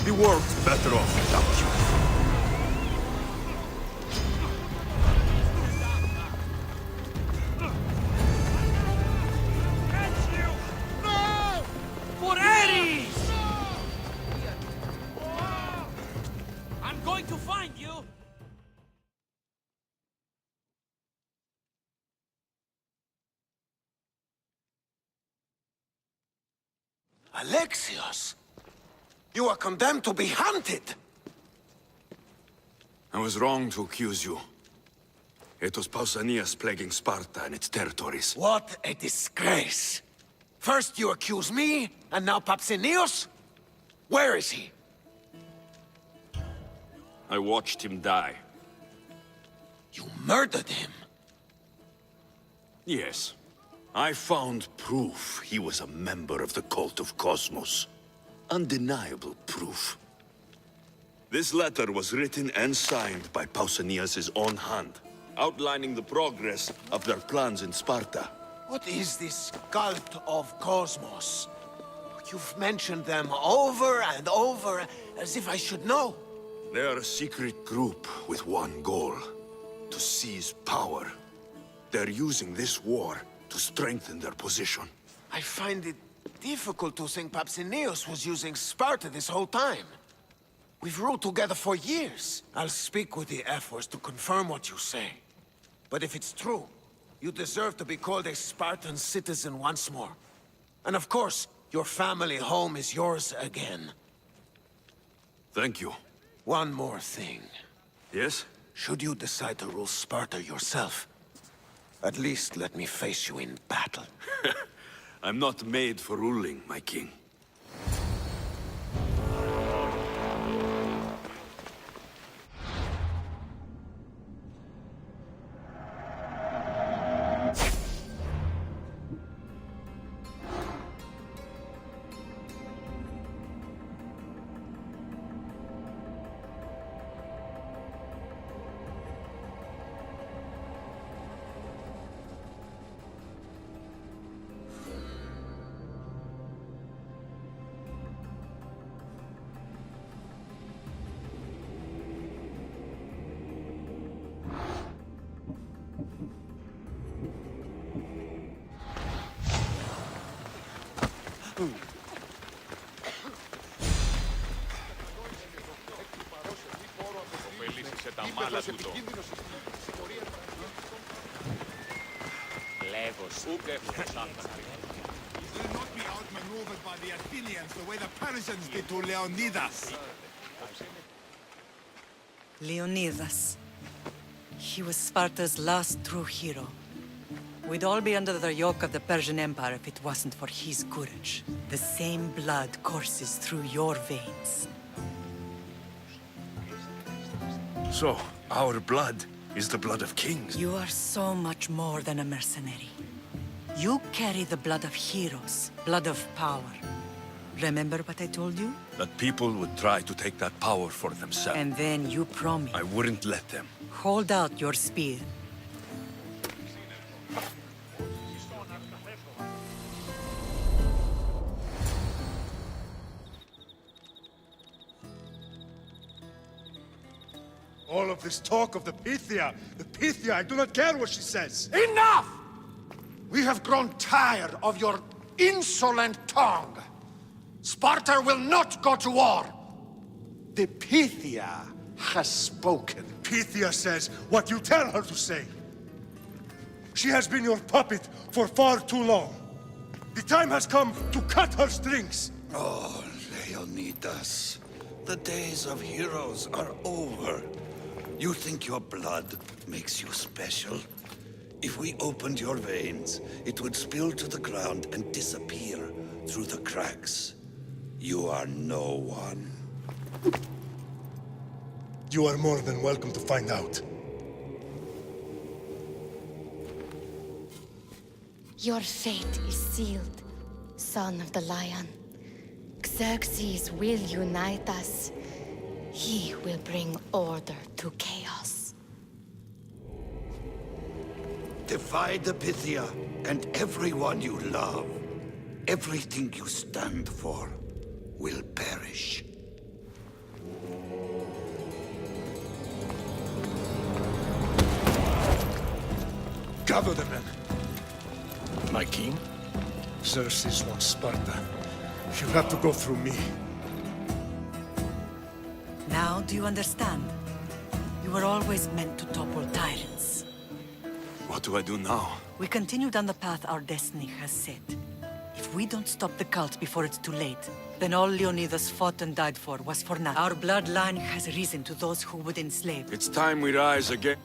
The world's better off without you. For Ares! I'm going to find you! Alexios! You are condemned to be hunted! I was wrong to accuse you. It was Pausanias plaguing Sparta and its territories. What a disgrace! First you accuse me, and now Pausanias? Where is he? I watched him die. You murdered him? Yes. I found proof he was a member of the cult of Cosmos. Undeniable proof. This letter was written and signed by Pausanias' own hand, outlining the progress of their plans in Sparta. What is this cult of Cosmos? You've mentioned them over and over, as if I should know. They are a secret group with one goal: to seize power. They're using this war to strengthen their position. I find it difficult to think Pausanias was using Sparta this whole time. We've ruled together for years. I'll speak with the Ephors to confirm what you say. But if it's true, you deserve to be called a Spartan citizen once more. And of course, your family home is yours again. Thank you. One more thing. Yes? Should you decide to rule Sparta yourself, at least let me face you in battle. I'm not made for ruling, my king. Ωφελήσει τα μάλα τούτο. Λέγος, ούκ έφυγες Will not be outmaneuvered by the Athenians the way the Persians did to Leonidas. Leonidas. He was Sparta's last true hero. We'd all be under the yoke of the Persian Empire if it wasn't for his courage. The same blood courses through your veins. So, our blood is the blood of kings. You are so much more than a mercenary. You carry the blood of heroes, blood of power. Remember what I told you? That people would try to take that power for themselves. And then you promised. I wouldn't let them. Hold out your spear. All of this talk of the Pythia, I do not care what she says. Enough! We have grown tired of your insolent tongue. Sparta will not go to war. The Pythia has spoken. Pythia says what you tell her to say. She has been your puppet for far too long. The time has come to cut her strings. Oh, Leonidas. The days of heroes are over. You think your blood makes you special? If we opened your veins, it would spill to the ground and disappear through the cracks. You are no one. You are more than welcome to find out. Your fate is sealed, son of the lion. Xerxes will unite us. He will bring order to chaos. Divide the Pythia and everyone you love. Everything you stand for will perish. Gather the men. My king? Xerxes wants Sparta. He'll have to go through me. Now do you understand? You were always meant to topple tyrants. What do I do now? We continue down the path our destiny has set. If we don't stop the cult before it's too late, then all Leonidas fought and died for was for nothing. Our bloodline has risen to those who would enslave. It's time we rise again.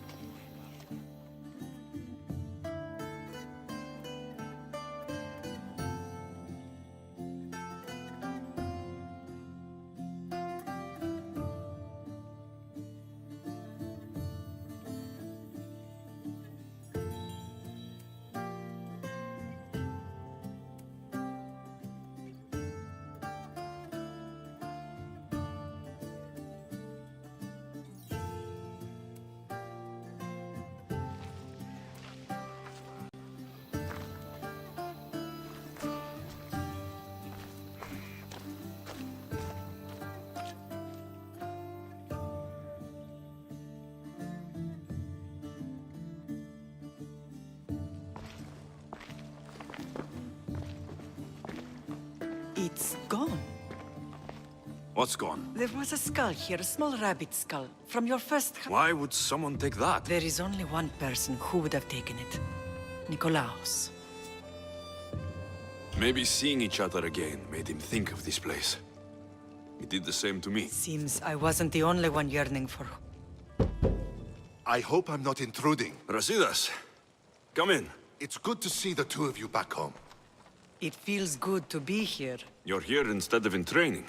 It's gone. What's gone? There was a skull here, a small rabbit skull, from your first... Why would someone take that? There is only one person who would have taken it. Nikolaos. Maybe seeing each other again made him think of this place. He did the same to me. Seems I wasn't the only one yearning for... I hope I'm not intruding. Brasidas, come in. It's good to see the two of you back home. It feels good to be here. You're here instead of in training.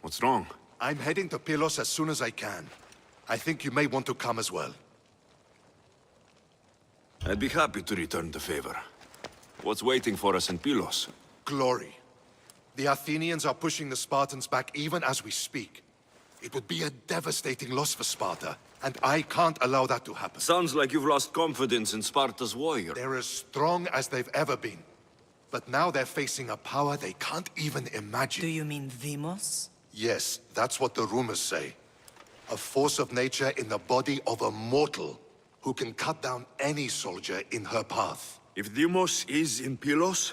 What's wrong? I'm heading to Pylos as soon as I can. I think you may want to come as well. I'd be happy to return the favor. What's waiting for us in Pylos? Glory. The Athenians are pushing the Spartans back even as we speak. It would be a devastating loss for Sparta, and I can't allow that to happen. Sounds like you've lost confidence in Sparta's warrior. They're as strong as they've ever been. But now they're facing a power they can't even imagine. Do you mean Demos? Yes, that's what the rumors say. A force of nature in the body of a mortal who can cut down any soldier in her path. If Demos is in Pylos,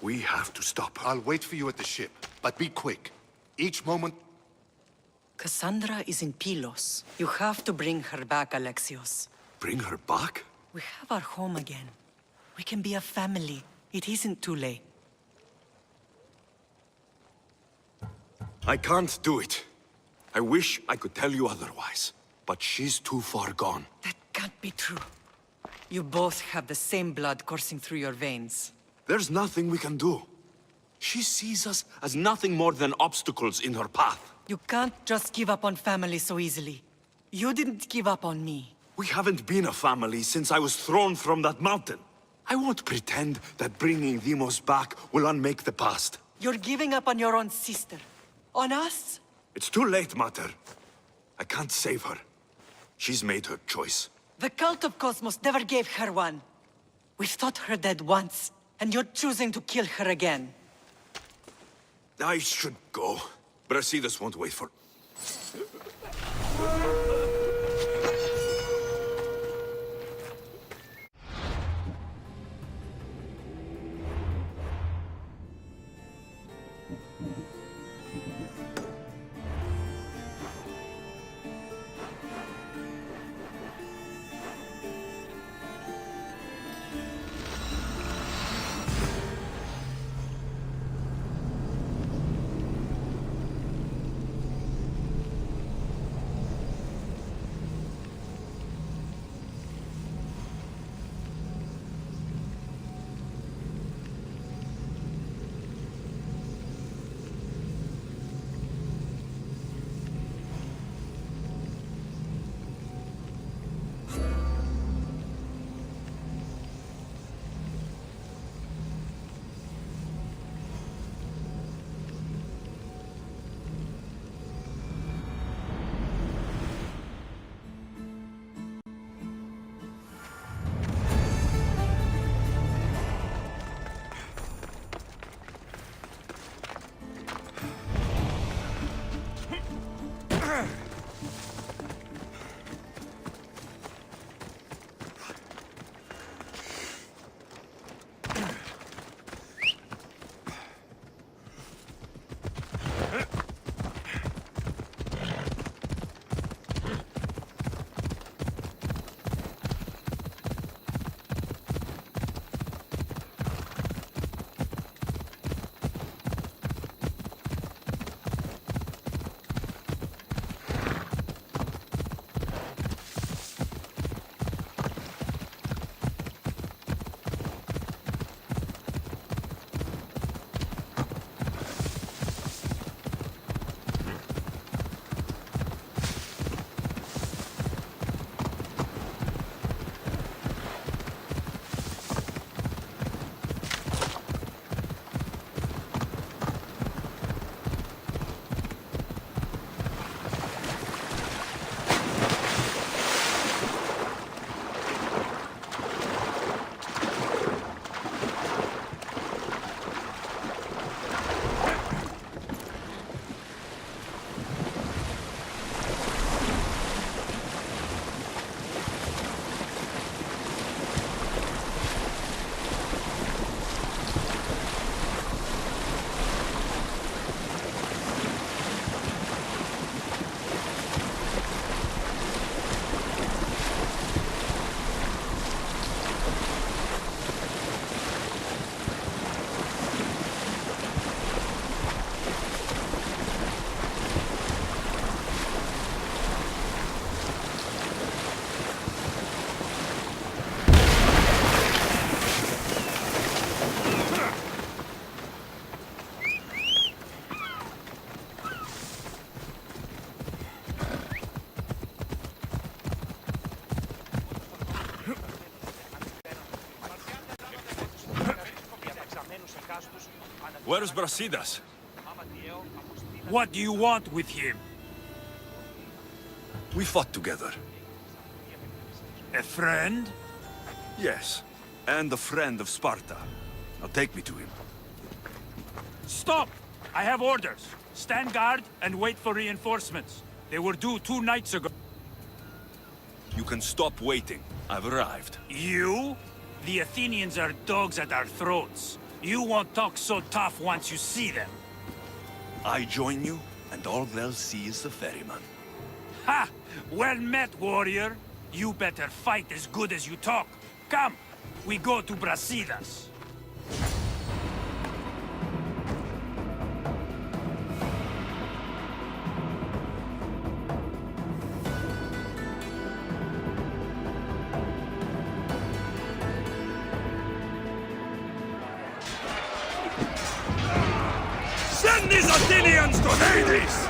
we have to stop her. I'll wait for you at the ship, but be quick. Each moment... Cassandra is in Pylos. You have to bring her back, Alexios. Bring her back? We have our home again. We can be a family. It isn't too late. I can't do it. I wish I could tell you otherwise, but she's too far gone. That can't be true. You both have the same blood coursing through your veins. There's nothing we can do. She sees us as nothing more than obstacles in her path. You can't just give up on family so easily. You didn't give up on me. We haven't been a family since I was thrown from that mountain. I won't pretend that bringing Demos back will unmake the past. You're giving up on your own sister. On us? It's too late, Mater. I can't save her. She's made her choice. The cult of Cosmos never gave her one. We've thought her dead once, and you're choosing to kill her again. I should go. Brasidas won't wait for... Where's Brasidas? What do you want with him? We fought together. A friend? Yes, and a friend of Sparta. Now take me to him. Stop! I have orders. Stand guard and wait for reinforcements. They were due 2 nights ago. You can stop waiting. I've arrived. You? The Athenians are dogs at our throats. You won't talk so tough once you see them. I join you, and all they'll see is the ferryman. Ha! Well met, warrior. You better fight as good as you talk. Come, we go to Brasidas. Send these Athenians to Hades!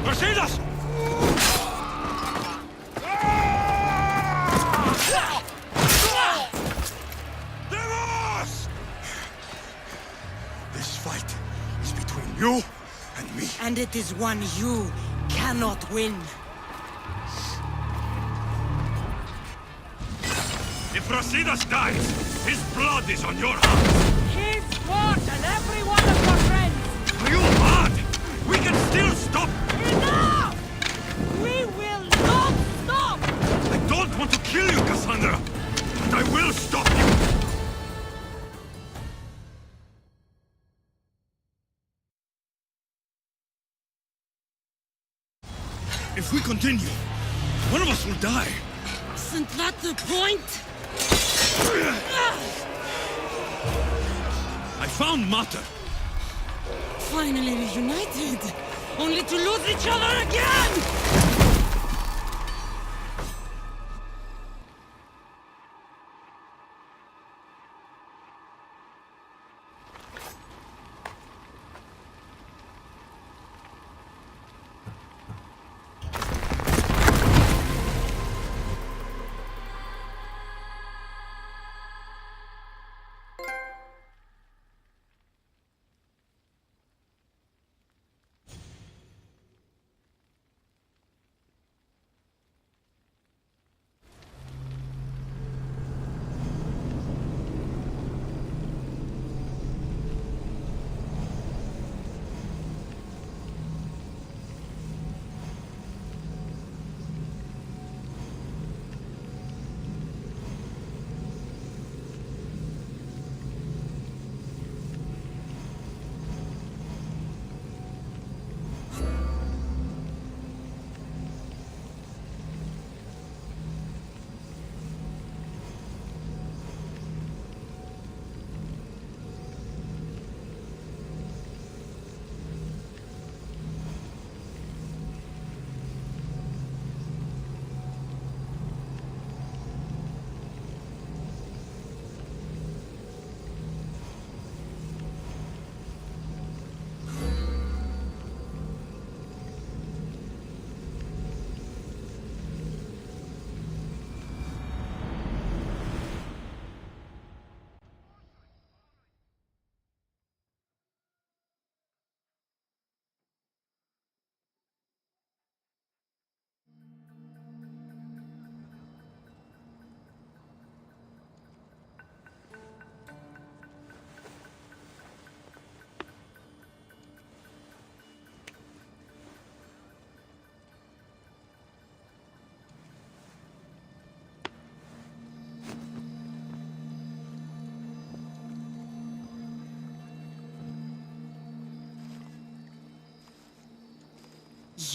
Brasidas! This fight is between you and me. And it is one you cannot win. If Brasidas dies, his blood is on your hands. His sword and every one of your friends! Are you mad? We can still stop! Enough! We will not stop! I don't want to kill you, Cassandra! But I will stop you! If we continue, one of us will die. Isn't that the point? I found Mater. Finally reunited, only to lose each other again!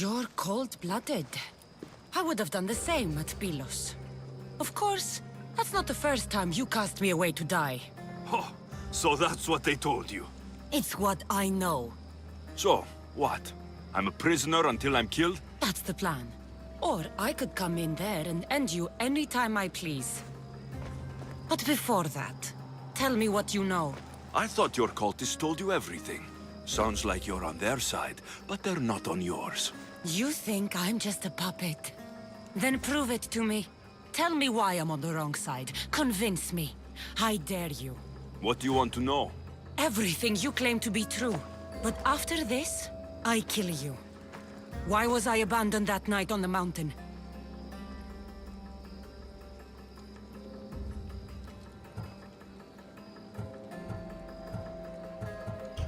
You're cold-blooded. I would have done the same at Pylos. Of course, that's not the first time you cast me away to die. Oh, so that's what they told you. It's what I know. So, what? I'm a prisoner until I'm killed? That's the plan. Or I could come in there and end you anytime I please. But before that, tell me what you know. I thought your cultists told you everything. Sounds like you're on their side, but they're not on yours. You think I'm just a puppet? Then prove it to me. Tell me why I'm on the wrong side. Convince me. I dare you. What do you want to know? Everything you claim to be true. But after this, I kill you. Why was I abandoned that night on the mountain?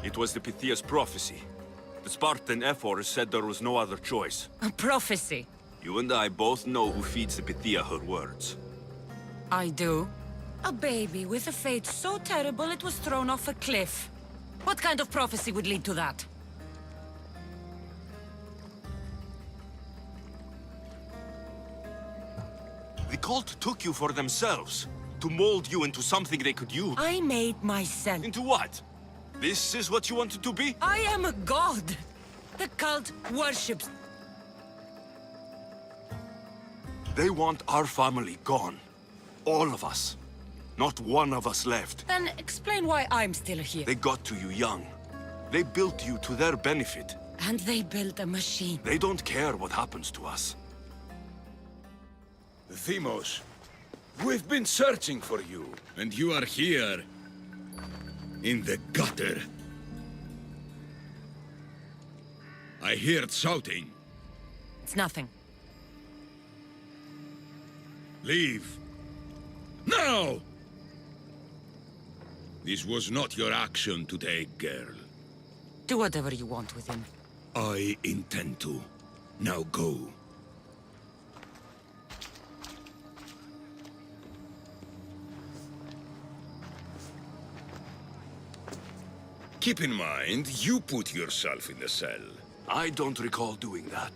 It was the Pythia's prophecy. The Spartan ephors said there was no other choice. A prophecy? You and I both know who feeds the Pythia her words. I do. A baby with a fate so terrible it was thrown off a cliff. What kind of prophecy would lead to that? The cult took you for themselves, to mold you into something they could use. I made myself. Into what? This is what you wanted to be? I am a god! The cult worships. They want our family gone. All of us. Not one of us left. Then explain why I'm still here. They got to you young. They built you to their benefit. And they built a machine. They don't care what happens to us. Themos, we've been searching for you, and you are here. In the gutter. I heard shouting. It's nothing. Leave. Now! This was not your action to take, girl. Do whatever you want with him. I intend to. Now go. Keep in mind, you put yourself in the cell. I don't recall doing that.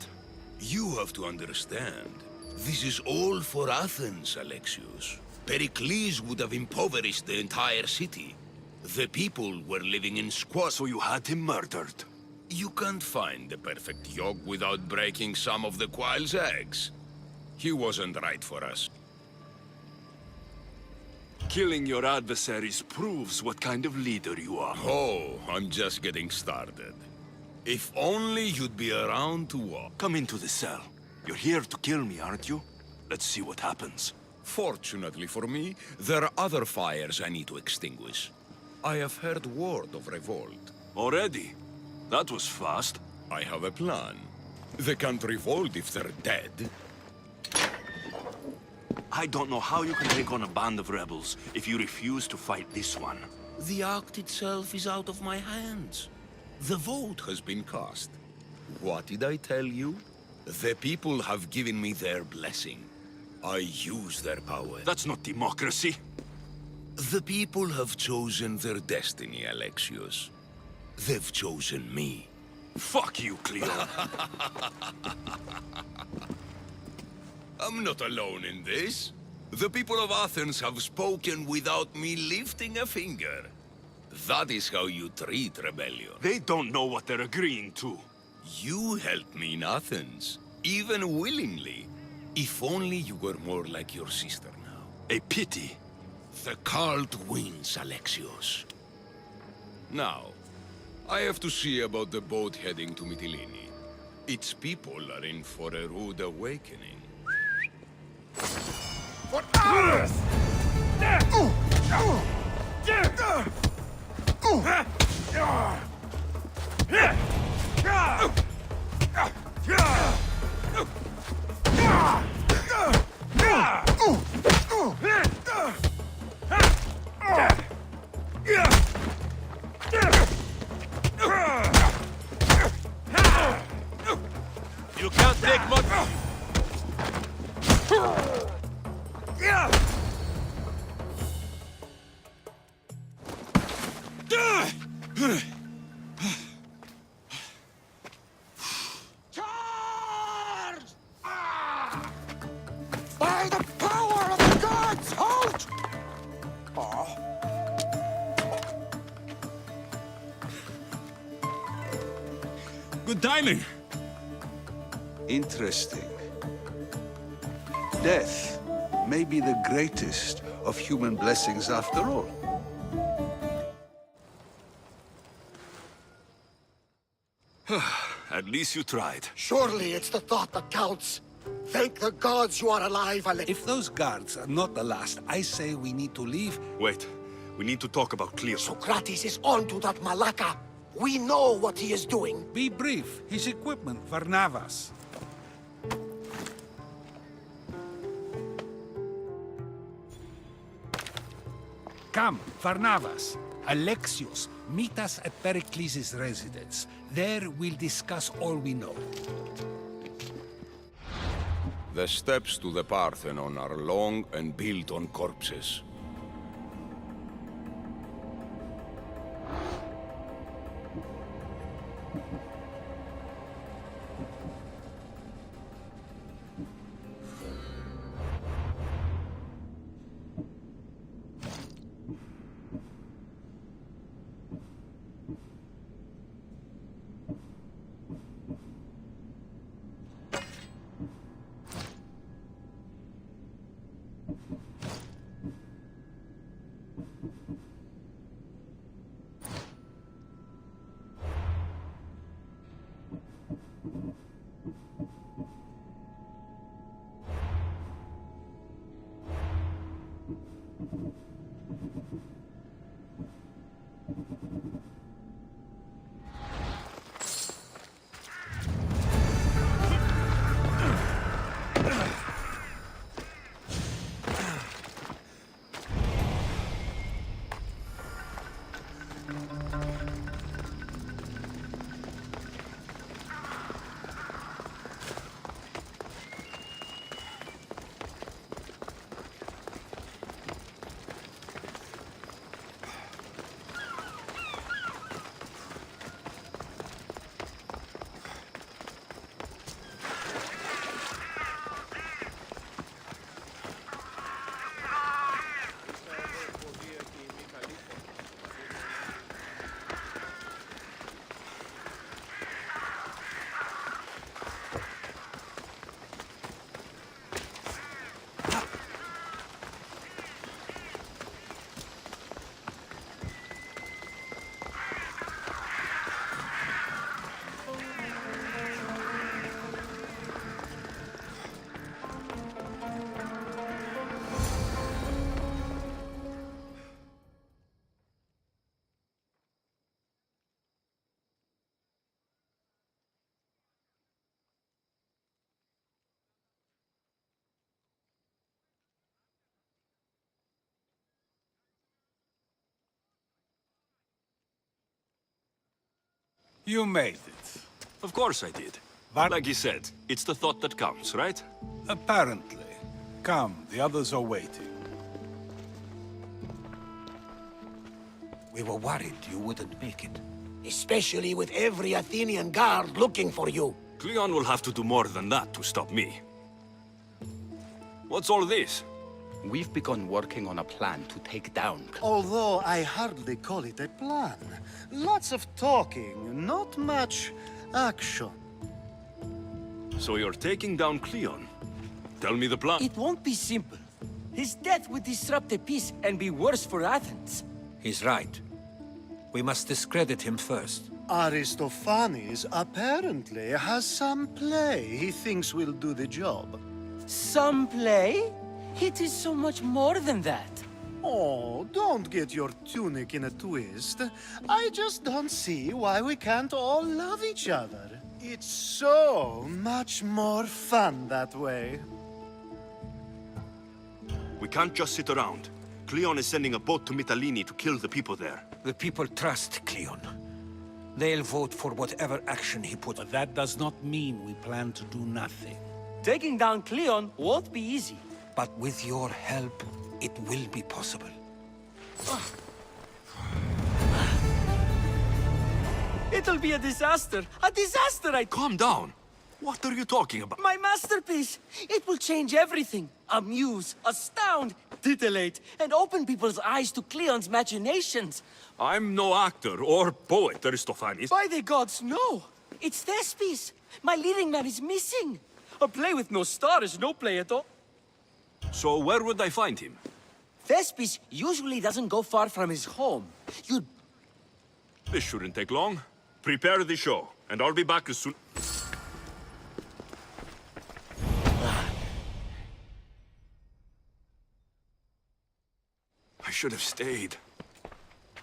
You have to understand. This is all for Athens, Alexios. Pericles would have impoverished the entire city. The people were living in squalor. So you had him murdered? You can't find the perfect yolk without breaking some of the quail's eggs. He wasn't right for us. Killing your adversaries proves what kind of leader you are. Oh, I'm just getting started. If only you'd be around to walk. Come into the cell. You're here to kill me, aren't you? Let's see what happens. Fortunately for me, there are other fires I need to extinguish. I have heard word of revolt. Already? That was fast. I have a plan. They can't revolt if they're dead. I don't know how you can take on a band of rebels if you refuse to fight this one. The act itself is out of my hands. The vote has been cast. What did I tell you? The people have given me their blessing. I use their power. That's not democracy. The people have chosen their destiny, Alexios. They've chosen me. Fuck you, Cleo. I'm not alone in this. The people of Athens have spoken without me lifting a finger. That is how you treat rebellion. They don't know what they're agreeing to. You helped me in Athens, even willingly. If only you were more like your sister now. A pity. The cult wins, Alexios. Now, I have to see about the boat heading to Mytilene. Its people are in for a rude awakening. For ours! You can't take much. Good timing. Interesting. Death may be the greatest of human blessings after all. At least you tried. Surely it's the thought that counts. Thank the gods you are alive, If those guards are not the last, I say we need to leave. Wait, we need to talk about Cleon. Socrates is onto that Malaka. We know what he is doing. Be brief. His equipment, Varnavas. Come, Varnavas. Alexios, meet us at Pericles' residence. There we'll discuss all we know. The steps to the Parthenon are long and built on corpses. You made it. Of course I did. Like you said, it's the thought that counts, right? Apparently. Come, the others are waiting. We were worried you wouldn't make it. Especially with every Athenian guard looking for you. Cleon will have to do more than that to stop me. What's all this? We've begun working on a plan to take down... Although I hardly call it a plan. Lots of talking, not much action. So you're taking down Cleon? Tell me the plan. It won't be simple. His death would disrupt the peace and be worse for Athens. He's right. We must discredit him first. Aristophanes apparently has some play he thinks will do the job. Some play? It is so much more than that. Oh, don't get your tunic in a twist. I just don't see why we can't all love each other. It's so much more fun that way. We can't just sit around. Cleon is sending a boat to Mytilene to kill the people there. The people trust Cleon. They'll vote for whatever action he puts. But that does not mean we plan to do nothing. Taking down Cleon won't be easy. But with your help, it will be possible. It'll be a disaster! A disaster, Calm down! What are you talking about? My masterpiece! It will change everything. Amuse, astound, titillate, and open people's eyes to Cleon's machinations. I'm no actor or poet, Aristophanes. By the gods, no! It's Thespis! My leading man is missing! A play with no star is no play at all. So where would I find him? Thespis usually doesn't go far from his home. This shouldn't take long. Prepare the show, and I'll be back as soon... I should have stayed.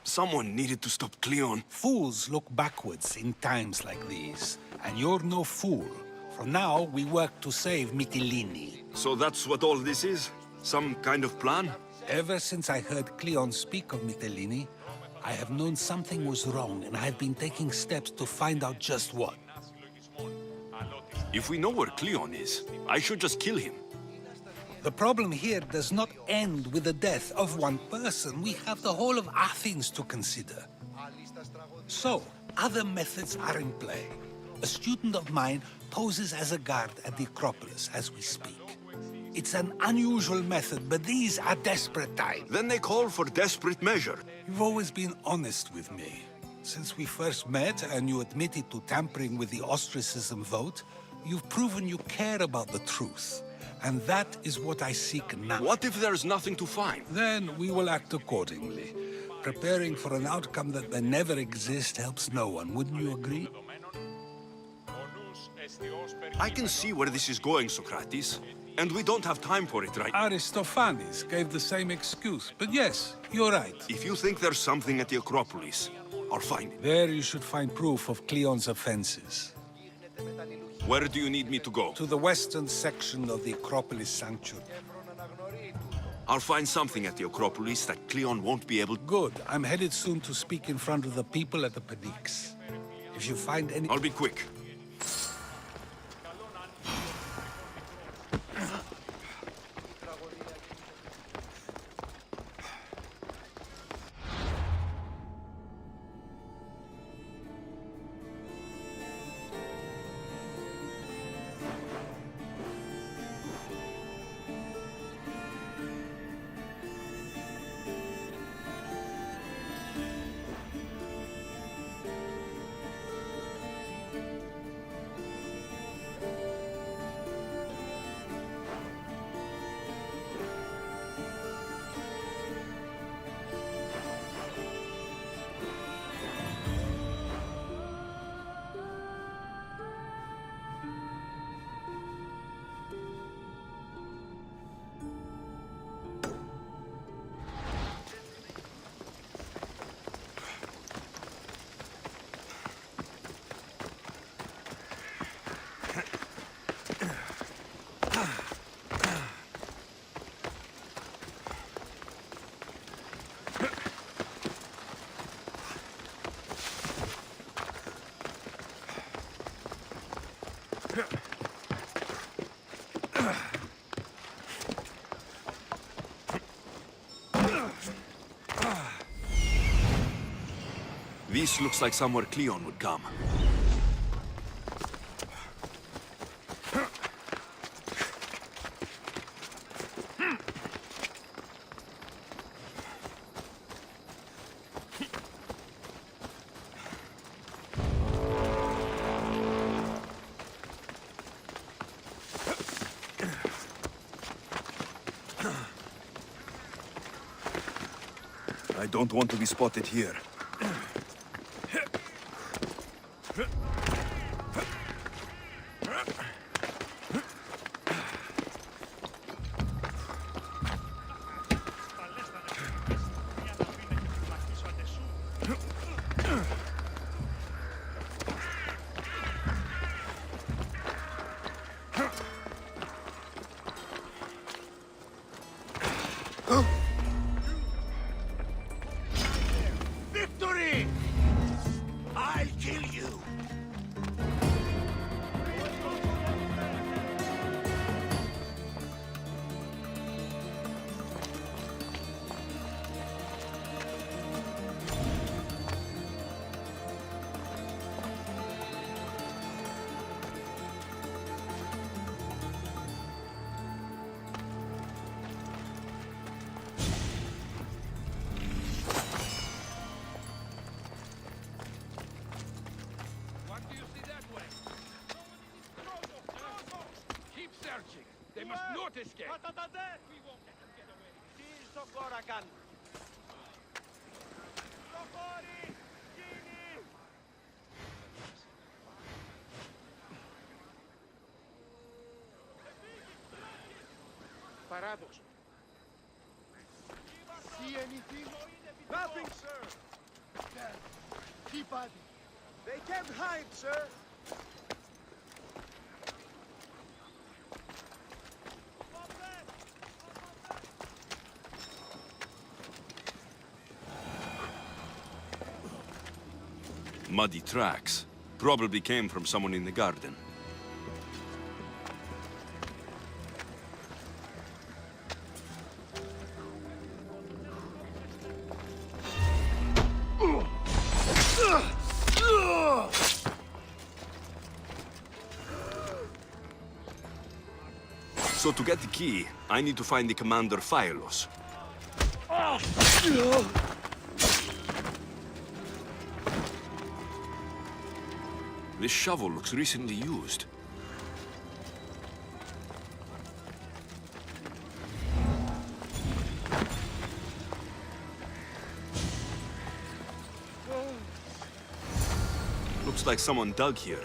Someone needed to stop Cleon. Fools look backwards in times like these, and you're no fool. From now, we work to save Mytilene. So that's what all this is? Some kind of plan? Ever since I heard Cleon speak of Mytilene, I have known something was wrong, and I've been taking steps to find out just what. If we know where Cleon is, I should just kill him. The problem here does not end with the death of one person. We have the whole of Athens to consider. So, other methods are in play. A student of mine poses as a guard at the Acropolis as we speak. It's an unusual method, but these are desperate times. Then they call for desperate measure. You've always been honest with me. Since we first met and you admitted to tampering with the ostracism vote, you've proven you care about the truth. And that is what I seek now. What if there's nothing to find? Then we will act accordingly. Preparing for an outcome that may never exist helps no one, wouldn't you agree? I can see where this is going, Socrates. And we don't have time for it right now. Aristophanes gave the same excuse, but yes, you're right. If you think there's something at the Acropolis, I'll find it. There you should find proof of Cleon's offenses. Where do you need me to go? To the western section of the Acropolis Sanctuary. I'll find something at the Acropolis that Cleon won't be able... Good. I'm headed soon to speak in front of the people at the Pnyx. If you find any... I'll be quick. This looks like somewhere Cleon would come. I don't want to be spotted here. risk it. We won't let them get away. Parados. See anything? Nothing, sir. There. Keep at it. They can't hide, sir. Muddy tracks. Probably came from someone in the garden. So to get the key, I need to find the commander Phylos. This shovel looks recently used. Looks like someone dug here.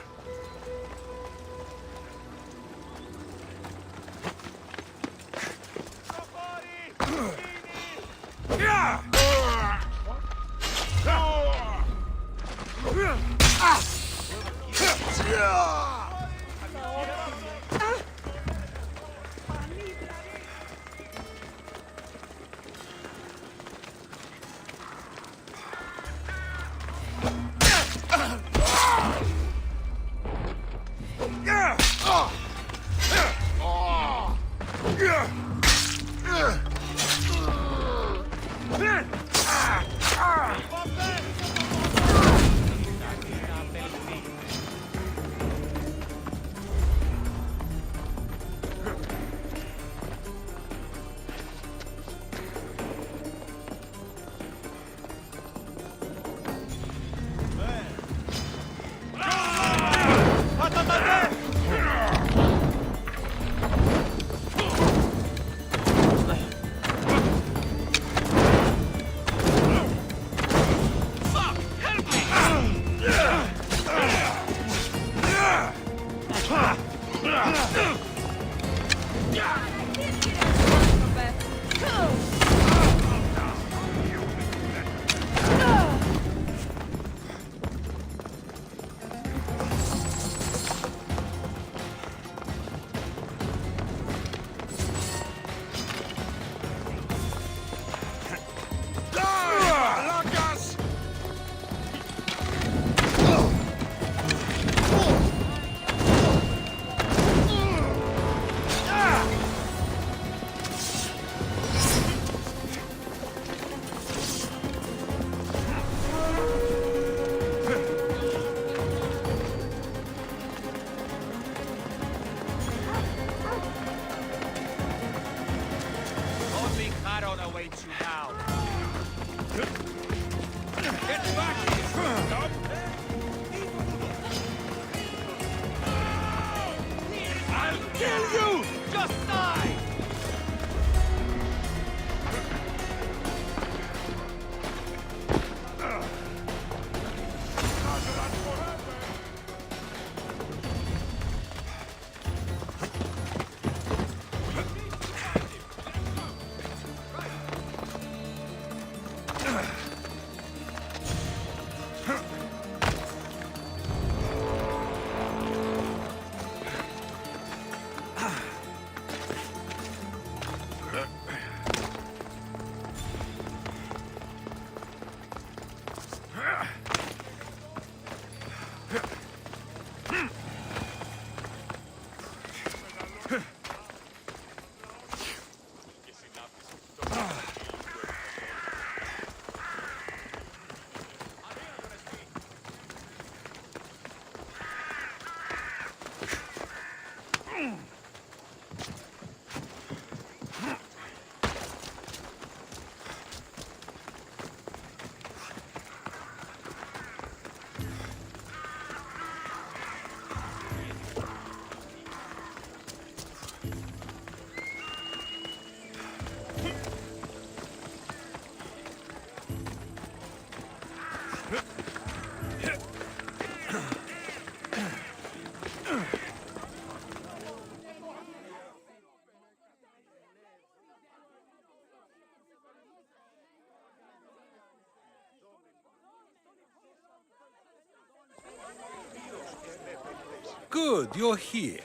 Good, you're here.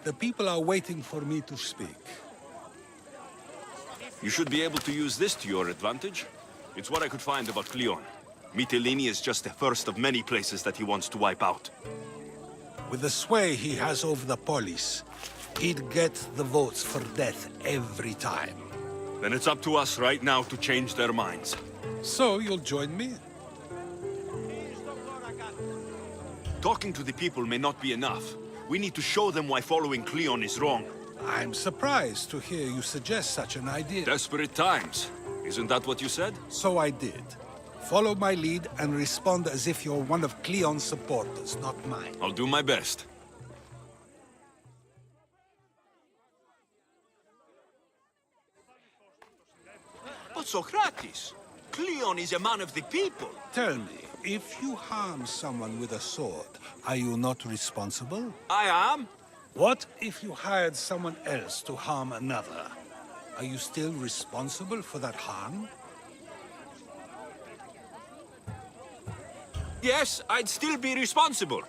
The people are waiting for me to speak. You should be able to use this to your advantage. It's what I could find about Cleon. Mytilene is just the first of many places that he wants to wipe out. With the sway he has over the polis, he'd get the votes for death every time. Then it's up to us right now to change their minds. So you'll join me? Talking to the people may not be enough. We need to show them why following Cleon is wrong. I'm surprised to hear you suggest such an idea. Desperate times. Isn't that what you said? So I did. Follow my lead and respond as if you're one of Cleon's supporters, not mine. I'll do my best. But Socrates, Cleon is a man of the people. Tell me, if you harm someone with a sword, are you not responsible? I am. What if you hired someone else to harm another? Are you still responsible for that harm? Yes, I'd still be responsible.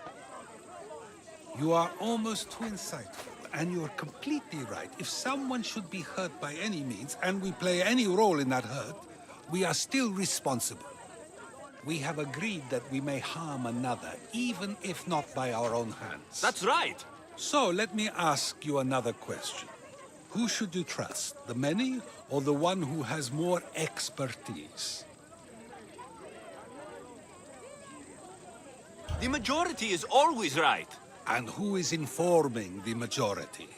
You are almost too insightful, and you're completely right. If someone should be hurt by any means, and we play any role in that hurt, we are still responsible. We have agreed that we may harm another, even if not by our own hands. That's right. So let me ask you another question. Who should you trust, the many or the one who has more expertise? The majority is always right. And who is informing the majority?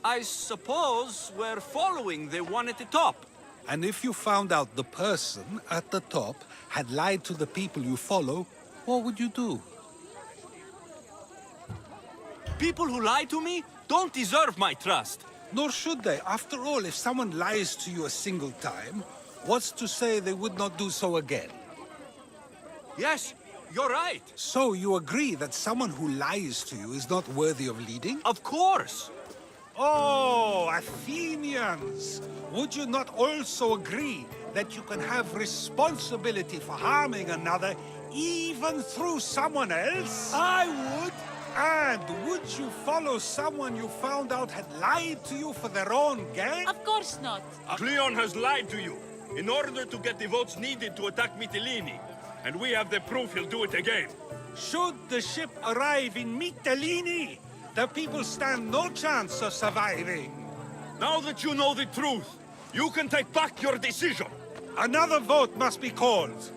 I suppose we're following the one at the top. And if you found out the person at the top had lied to the people you follow, what would you do? People who lie to me don't deserve my trust. Nor should they. After all, if someone lies to you a single time, what's to say they would not do so again? Yes, you're right. So you agree that someone who lies to you is not worthy of leading? Of course. Oh, Athenians! Would you not also agree that you can have responsibility for harming another even through someone else? I would. And would you follow someone you found out had lied to you for their own gain? Of course not. Cleon has lied to you in order to get the votes needed to attack Mytilene. And we have the proof he'll do it again. Should the ship arrive in Mytilene, the people stand no chance of surviving. Now that you know the truth, you can take back your decision. Another vote must be called.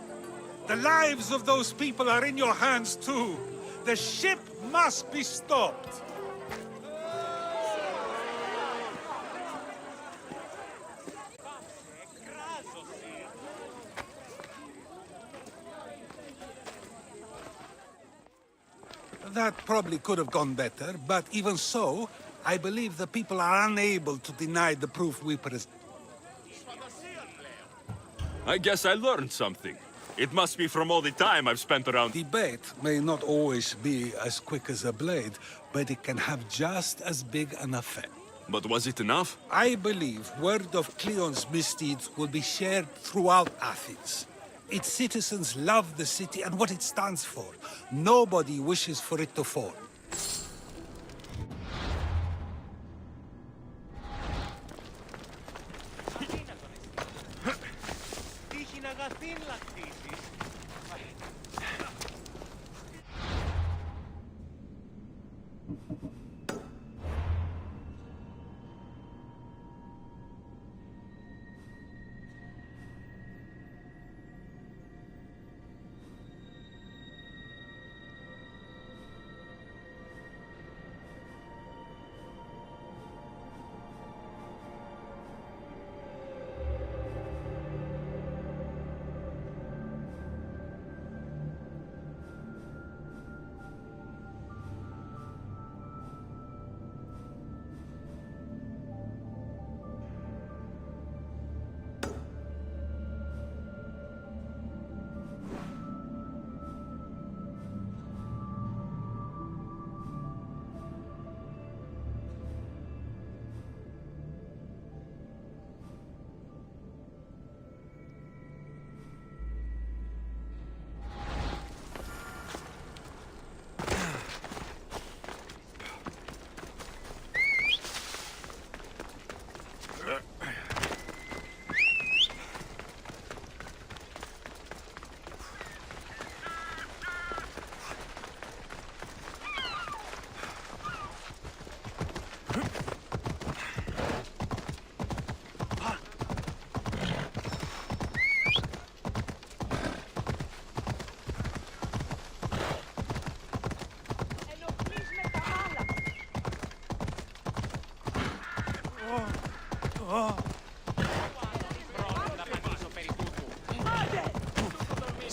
The lives of those people are in your hands too. The ship must be stopped. That probably could have gone better, but even so, I believe the people are unable to deny the proof we present. I guess I learned something. It must be from all the time I've spent around. Debate may not always be as quick as a blade, but it can have just as big an effect. But was it enough? I believe word of Cleon's misdeeds will be shared throughout Athens. Its citizens love the city and what it stands for. Nobody wishes for it to fall.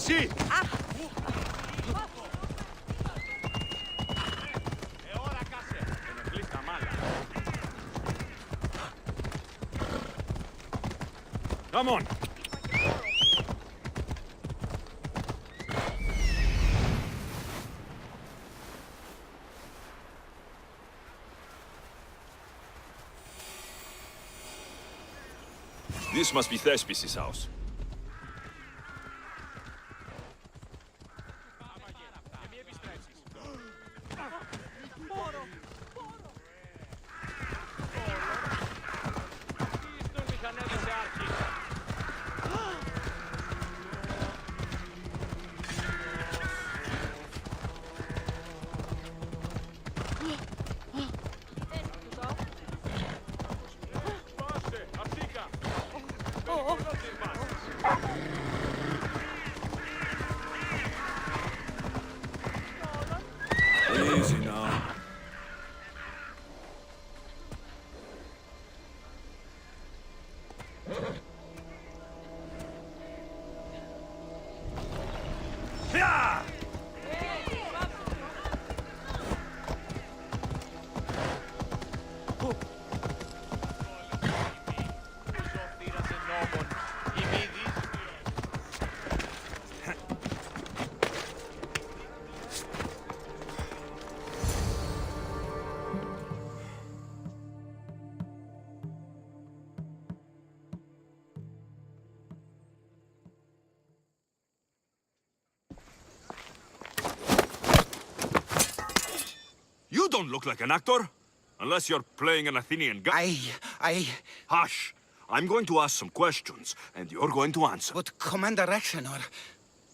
sì! Come on! This must be Thespis' house. Easy now. You don't look like an actor. Unless you're playing an Athenian guy. Hush! I'm going to ask some questions, and you're going to answer. But Commander Rexenor...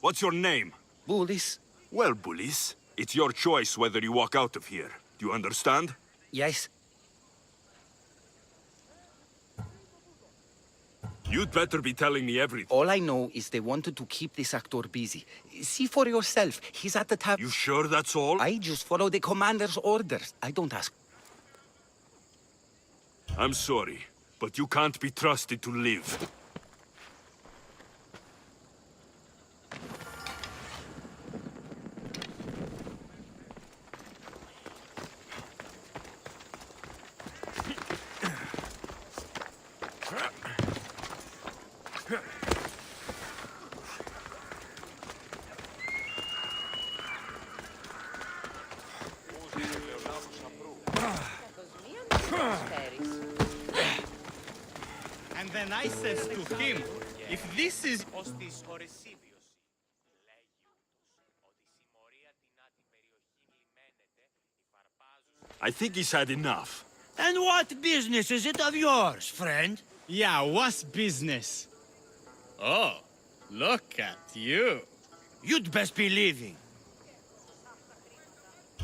What's your name? Bullis. Well, Bullis, it's your choice whether you walk out of here. Do you understand? Yes. You'd better be telling me everything. All I know is they wanted to keep this actor busy. See for yourself. He's at the top. You sure that's all? I just follow the commander's orders. I don't ask. I'm sorry, but you can't be trusted to live. And then I says to him, if this is... I think he's had enough. And what business is it of yours, friend? Yeah, what's business? Oh, look at you. You'd best be leaving.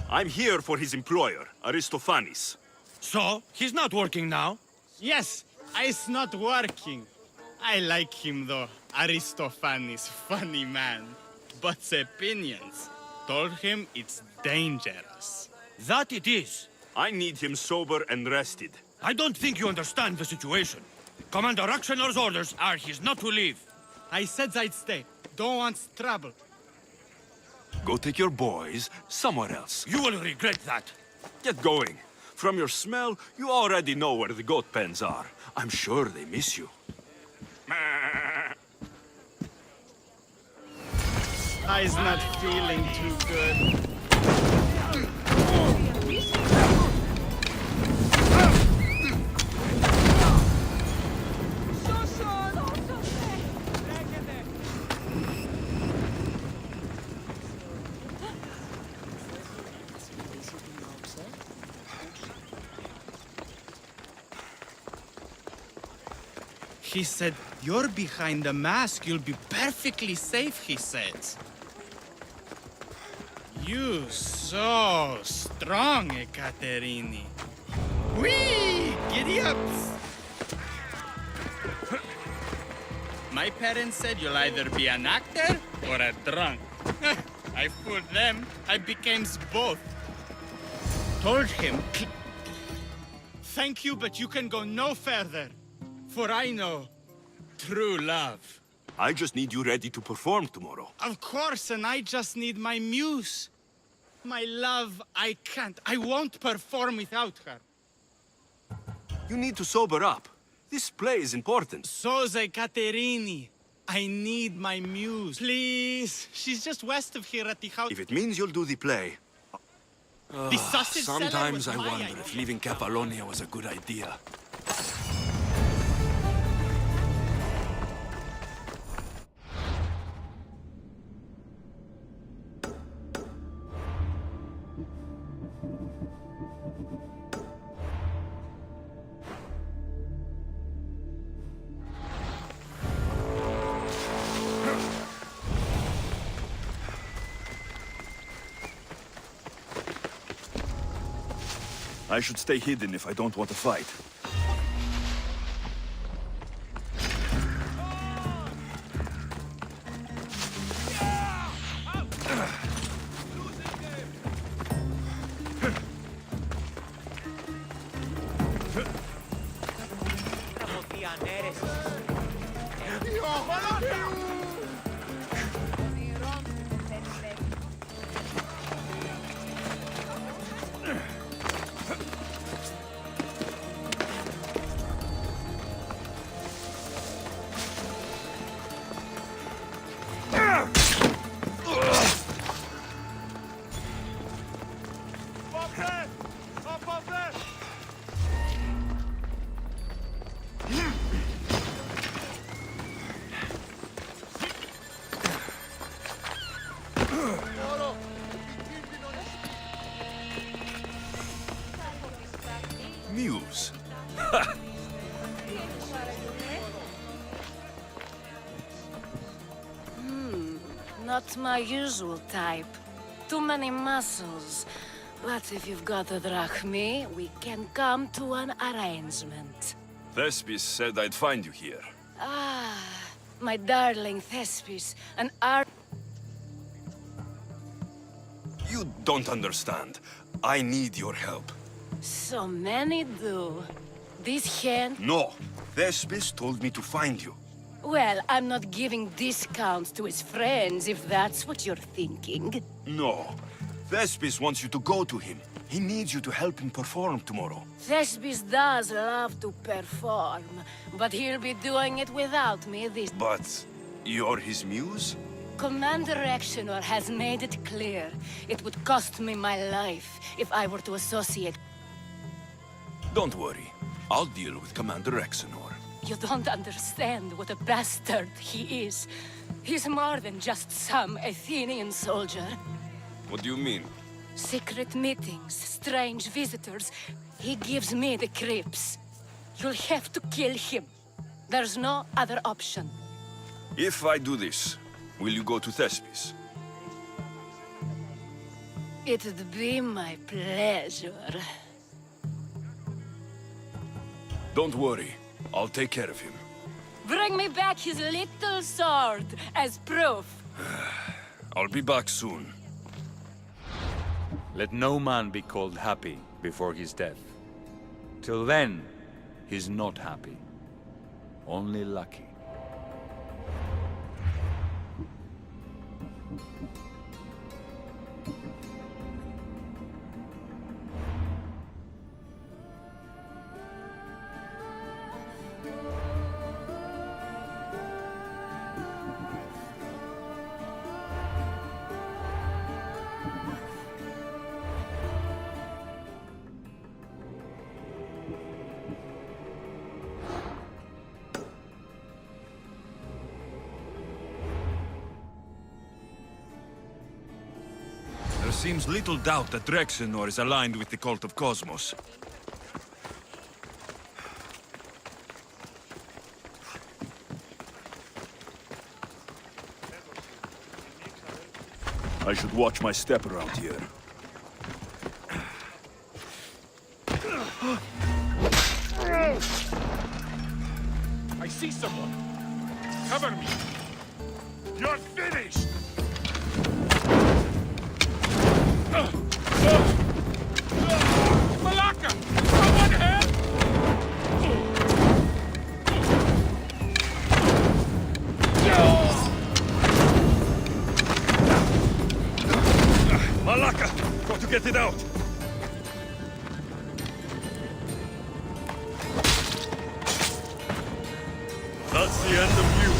I'm here for his employer, Aristophanes. So, he's not working now? Yes, it's not working. I like him though, Aristophanes, funny man. But opinions told him it's dangerous. That it is. I need him sober and rested. I don't think you understand the situation. Commander Rexenor's orders are he's not to leave. I said I'd stay. Don't want trouble. Go take your boys somewhere else. You will regret that. Get going. From your smell, you already know where the goat pens are. I'm sure they miss you. I's not feeling too good. He said, you're behind the mask, you'll be perfectly safe, he says. You so strong, Ekaterini. Whee! Giddy ups! My parents said you'll either be an actor or a drunk. I fooled them. I became both. Told him, thank you, but you can go no further. For I know true love. I just need you ready to perform tomorrow. Of course, and I just need my muse. My love, I can't. I won't perform without her. You need to sober up. This play is important. Soze Caterini. I need my muse. Please. She's just west of here at the house. If it means you'll do the play... The sausage seller sometimes was I my wonder idea. if leaving Capalonia was a good idea. I should stay hidden if I don't want to fight. Muse. Not my usual type. Too many muscles. But if you've got a drachmi, we can come to an arrangement. Thespis said I'd find you here. Ah, my darling Thespis, an art... You don't understand. I need your help. So many do. This hand... No. Thespis told me to find you. Well, I'm not giving discounts to his friends, if that's what you're thinking. No. Thespis wants you to go to him. He needs you to help him perform tomorrow. Thespis does love to perform, but he'll be doing it without me this... But you're his muse? Commander Exenor has made it clear it would cost me my life if I were to associate... Don't worry. I'll deal with Commander Exenor. You don't understand what a bastard he is. He's more than just some Athenian soldier. What do you mean? Secret meetings, strange visitors. He gives me the creeps. You'll have to kill him. There's no other option. If I do this, will you go to Thespis? It'd be my pleasure. Don't worry. I'll take care of him. Bring me back his little sword as proof. I'll be back soon. Let no man be called happy before his death. Till then, he's not happy. Only lucky. There seems little doubt that Drexenor is aligned with the cult of Cosmos. I should watch my step around here. I see someone. Cover me. You're finished! Malaka! Someone help! to get it out! That's the end of you.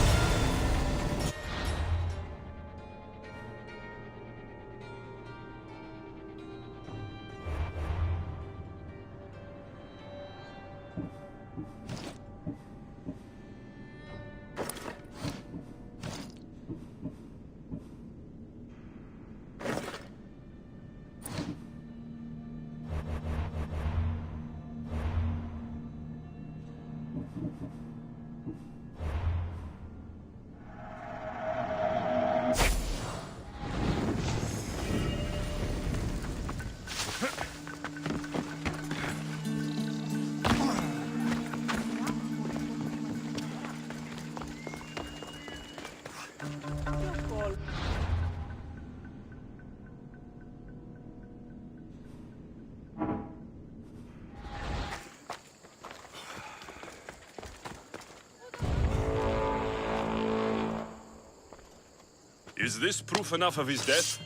Is this proof enough of his death?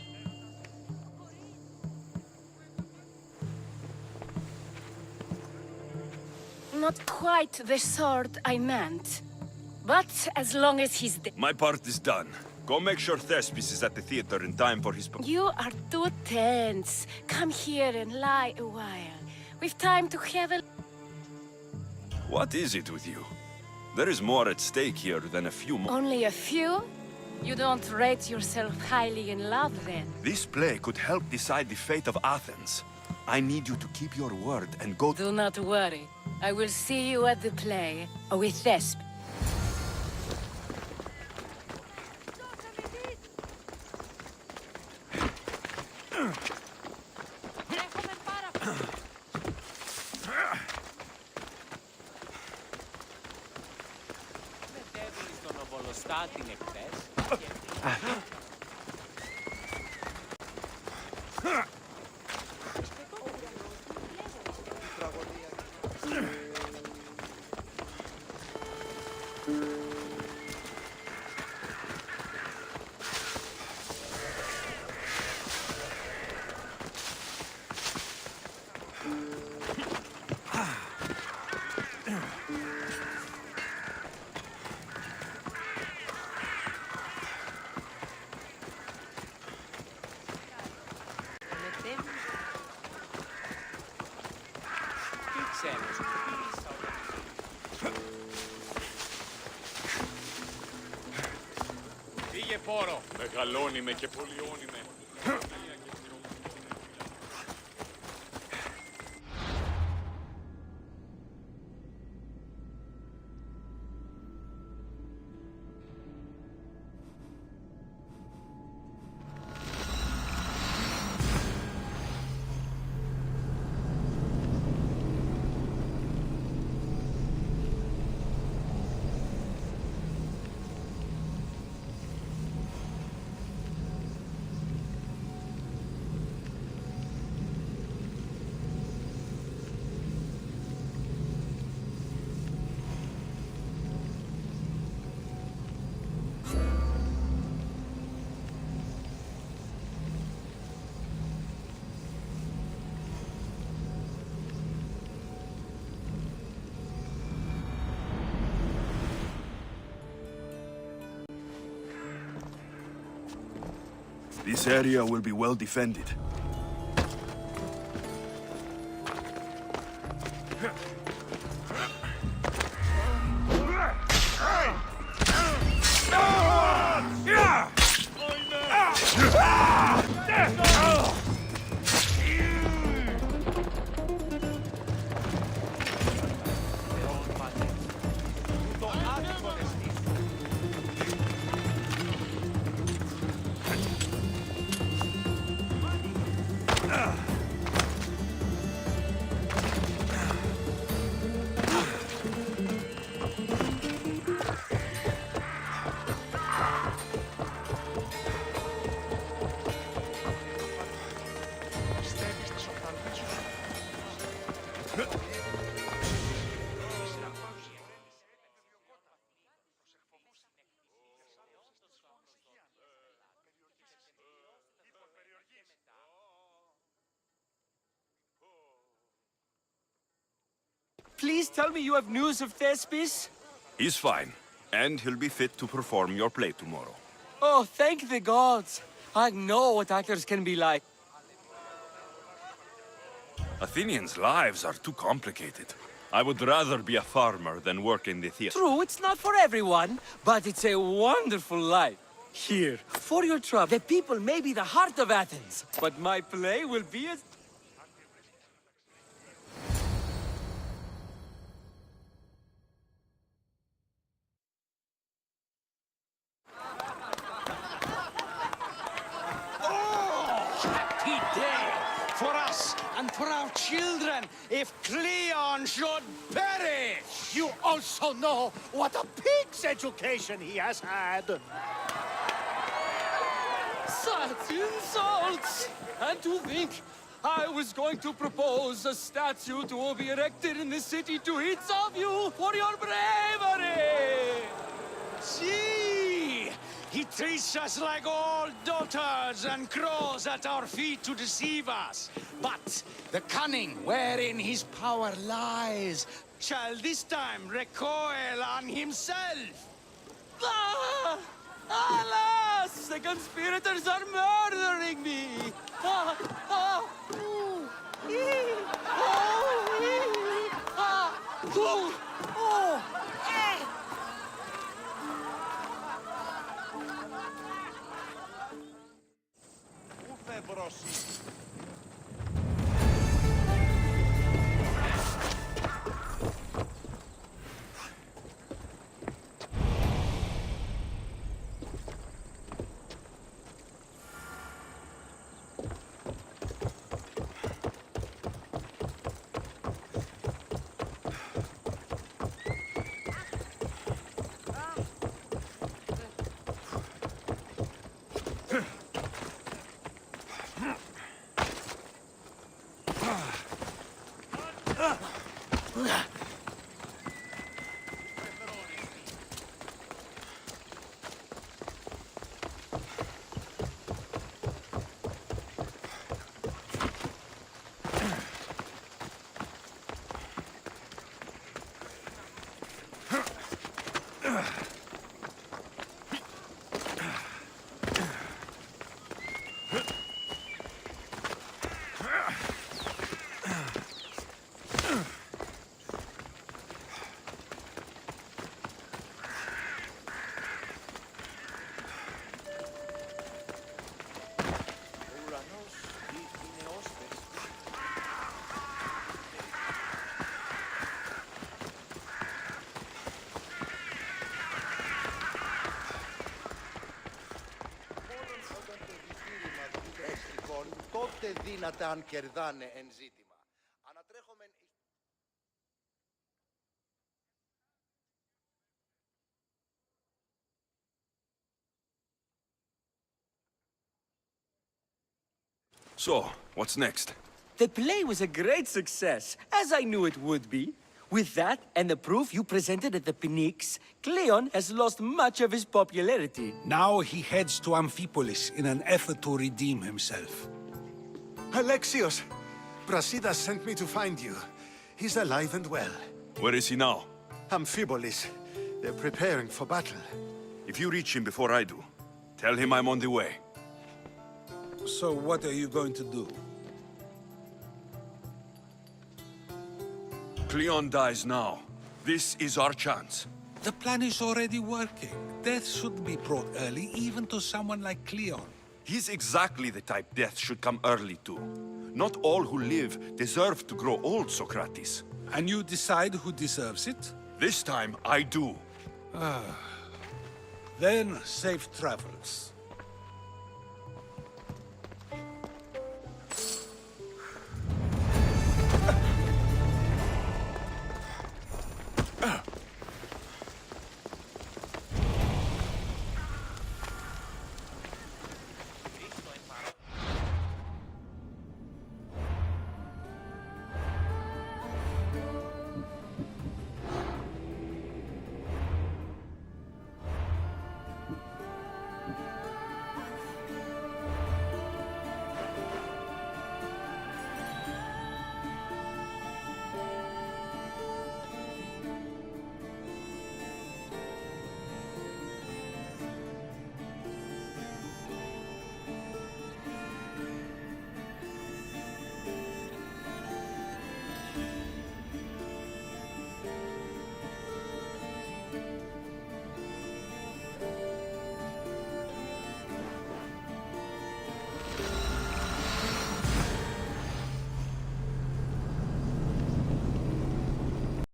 Not quite the sort I meant. But as long as he's dead. My part is done. Go make sure Thespis is at the theater in time for his... You are too tense. Come here and lie a while. We've time to have a... What is it with you? There is more at stake here than a few more... Only a few? You don't rate yourself highly in love, then? This play could help decide the fate of Athens. I need you to keep your word and go... Do not worry. I will see you at the play, with Thespis. Πήγε πόρο. Μεγαλώνει με και πολιώνει με. This area will be well defended. please tell me you have news of Thespis? He's fine, and he'll be fit to perform your play tomorrow. Oh, thank the gods. I know what actors can be like. Athenians' lives are too complicated. I would rather be a farmer than work in the theater. True, it's not for everyone, but it's a wonderful life. Here, for your trouble, the people may be the heart of Athens, but my play will be as... Happy day for us and for our children if Cleon should perish! You also know what a pig's education he has had. Such insults! And to think I was going to propose a statue to be erected in the city to each of you for your bravery! See! He treats us like old dotards and crawls at our feet to deceive us. But the cunning wherein his power lies shall this time recoil on himself. Ah! Alas! The conspirators are murdering me! Ah! Ah! Ooh! Ee! Oh! Ee! Ah! Ooh! Oh! Eh! Τότε δύναται αν κερδάνε εν ζήτημα. Ανατρέχομεν... So, what's next? The play was a great success, as I knew it would be. With that, and the proof you presented at the Pnyx, Cleon has lost much of his popularity. Now he heads to Amphipolis in an effort to redeem himself. Alexios! Brasidas sent me to find you. He's alive and well. Where is he now? Amphipolis. They're preparing for battle. If you reach him before I do, tell him I'm on the way. So what are you going to do? Cleon dies now. This is our chance. The plan is already working. Death should be brought early, even to someone like Cleon. He's exactly the type death should come early to. Not all who live deserve to grow old, Socrates. And you decide who deserves it? This time, I do. Then, safe travels.